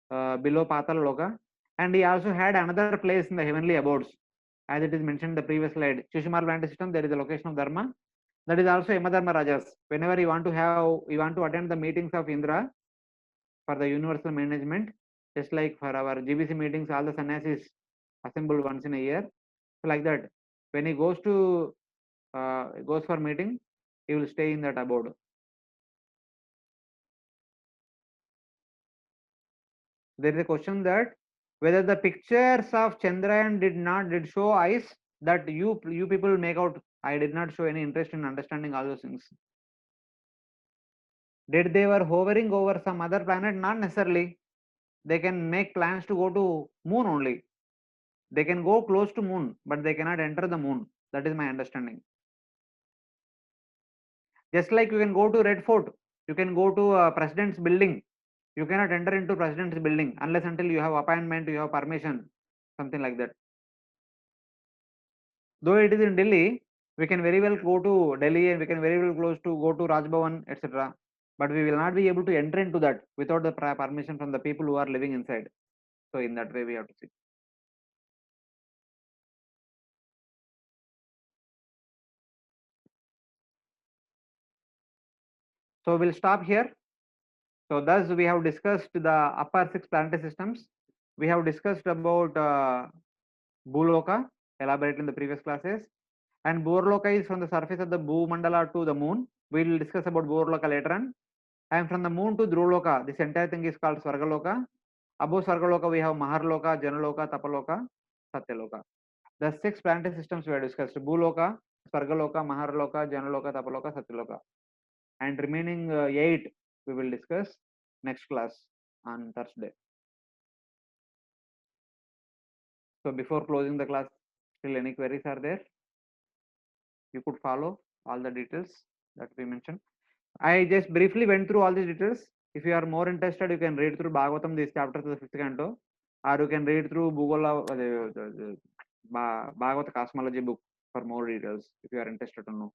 below Patal Loka. And he also had another place in the heavenly abodes, as it is mentioned in the previous slide. Shishimar planetary system, there is a location of Dharma. That is also Yamadharma Rajas. Whenever you want to attend the meetings of Indra for the universal management, just like for our GBC meetings, all the sannyasis assemble once in a year. So like that, when he goes for meeting, he will stay in that abode. There is a question that whether the pictures of Chandrayaan did show ice, that you people make out. I did not show any interest in understanding all those things. Did they were hovering over some other planet? Not necessarily. They can make plans to go to moon only. They can go close to moon, but they cannot enter the moon. That is my understanding. Just like you can go to Red Fort, you can go to President's building. You cannot enter into President's building unless until you have appointment, you have permission, something like that. Though it is in Delhi, we can very well go to Delhi and we can very well close to go to Raj Bhavan, etc. But we will not be able to enter into that without the permission from the people who are living inside. So in that way, we have to see. So we'll stop here. So thus we have discussed the upper 6 planetary systems. We have discussed about Bhuloka, elaborated in the previous classes. And Bhurloka is from the surface of the Bhumandala to the moon. We will discuss about Bhurloka later on. And from the moon to Dhruvaloka, this entire thing is called Swargaloka. Above Swargaloka, we have Maharloka, Janaloka, Tapaloka, Satyaloka. The 6 planetary systems we have discussed: Bhuloka, Swargaloka, Maharloka, Janaloka, Tapaloka, Satyaloka. And remaining 8 we will discuss next class on Thursday. So before closing the class, still any queries are there? You could follow all the details that we mentioned. I just briefly went through all these details. If you are more interested, you can read through Bhagavatam, these chapters of the 5th canto, or you can read through Bhagavata Cosmology book for more details if you are interested to know.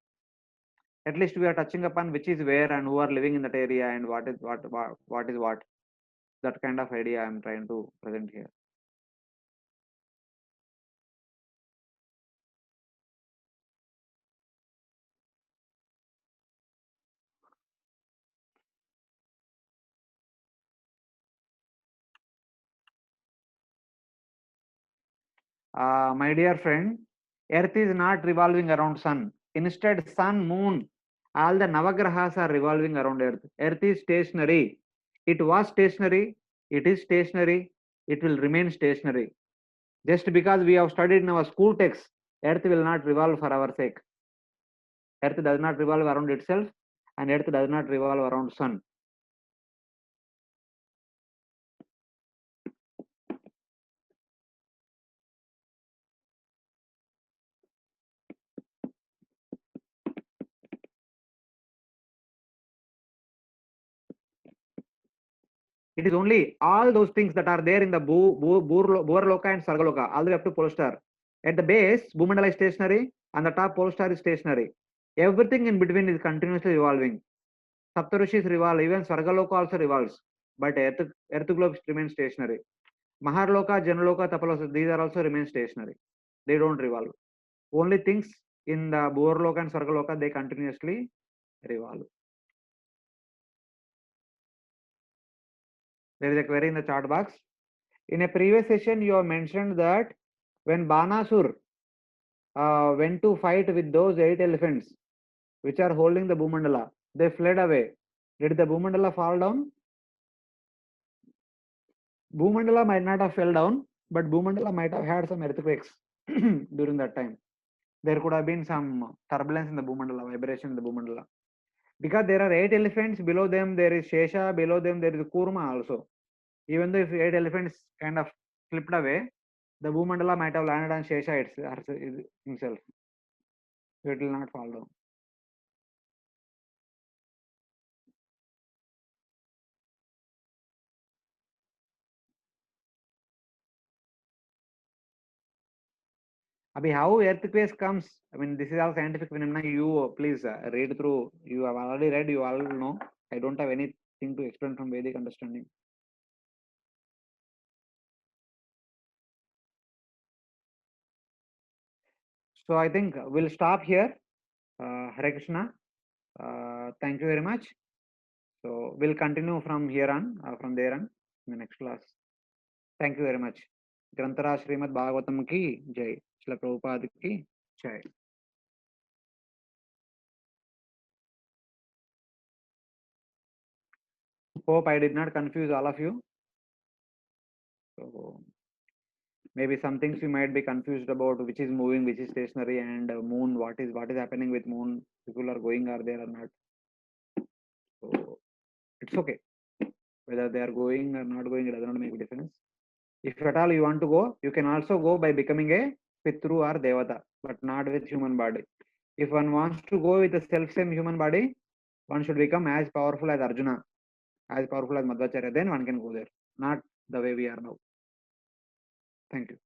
At least we are touching upon which is where and who are living in that area and what is what. That kind of idea I am trying to present here. My dear friend, Earth is not revolving around Sun. Instead, Sun, Moon, all the Navagrahas are revolving around Earth. Earth is stationary. It was stationary. It is stationary. It will remain stationary. Just because we have studied in our school texts, Earth will not revolve for our sake. Earth does not revolve around itself, and Earth does not revolve around Sun. It is only all those things that are there in the Bhurloka and Sargaloka, all the way up to Polestar. At the base, Bhumandala is stationary, and the top Polestar is stationary. Everything in between is continuously revolving. Saptarishis revolve, even Sargaloka also revolves, but Earth globe remains stationary. Maharloka, Janaloka, Tapaloka, these are also remain stationary. They don't revolve. Only things in the Bhurloka and Sargaloka, they continuously revolve. There is a query in the chat box. In a previous session, you have mentioned that when Banasur went to fight with those 8 elephants which are holding the Bhumandala, they fled away. Did the Bhumandala fall down? Bhumandala might not have fell down, but Bhumandala might have had some earthquakes during that time. There could have been some turbulence in the Bhumandala, vibration in the Bhumandala. Because there are 8 elephants, below them there is Shesha, below them there is Kurma also. Even though if 8 elephants kind of slipped away, the Bhumandala might have landed on Shesha himself. So it will not fall down. Abhi, how earthquakes comes? I mean, this is all scientific phenomena. You please read through. You have already read. You all know. I don't have anything to explain from Vedic understanding. So I think we'll stop here. Hare Krishna. Thank you very much. So we'll continue from here on, from there on in the next class. Thank you very much. Grantara Srimad Bhagavatam ki jai. Srila Prabhupada ki jai. Hope I did not confuse all of you. So maybe some things you might be confused about, which is moving, which is stationary, and moon. What is happening with moon? People are going, are there or not? So it's okay. Whether they are going or not going, it does not make a difference. If at all you want to go, you can also go by becoming a Pitru or Devata, but not with human body. If one wants to go with the self-same human body, one should become as powerful as Arjuna, as powerful as Madhvacharya. Then one can go there, not the way we are now. Thank you.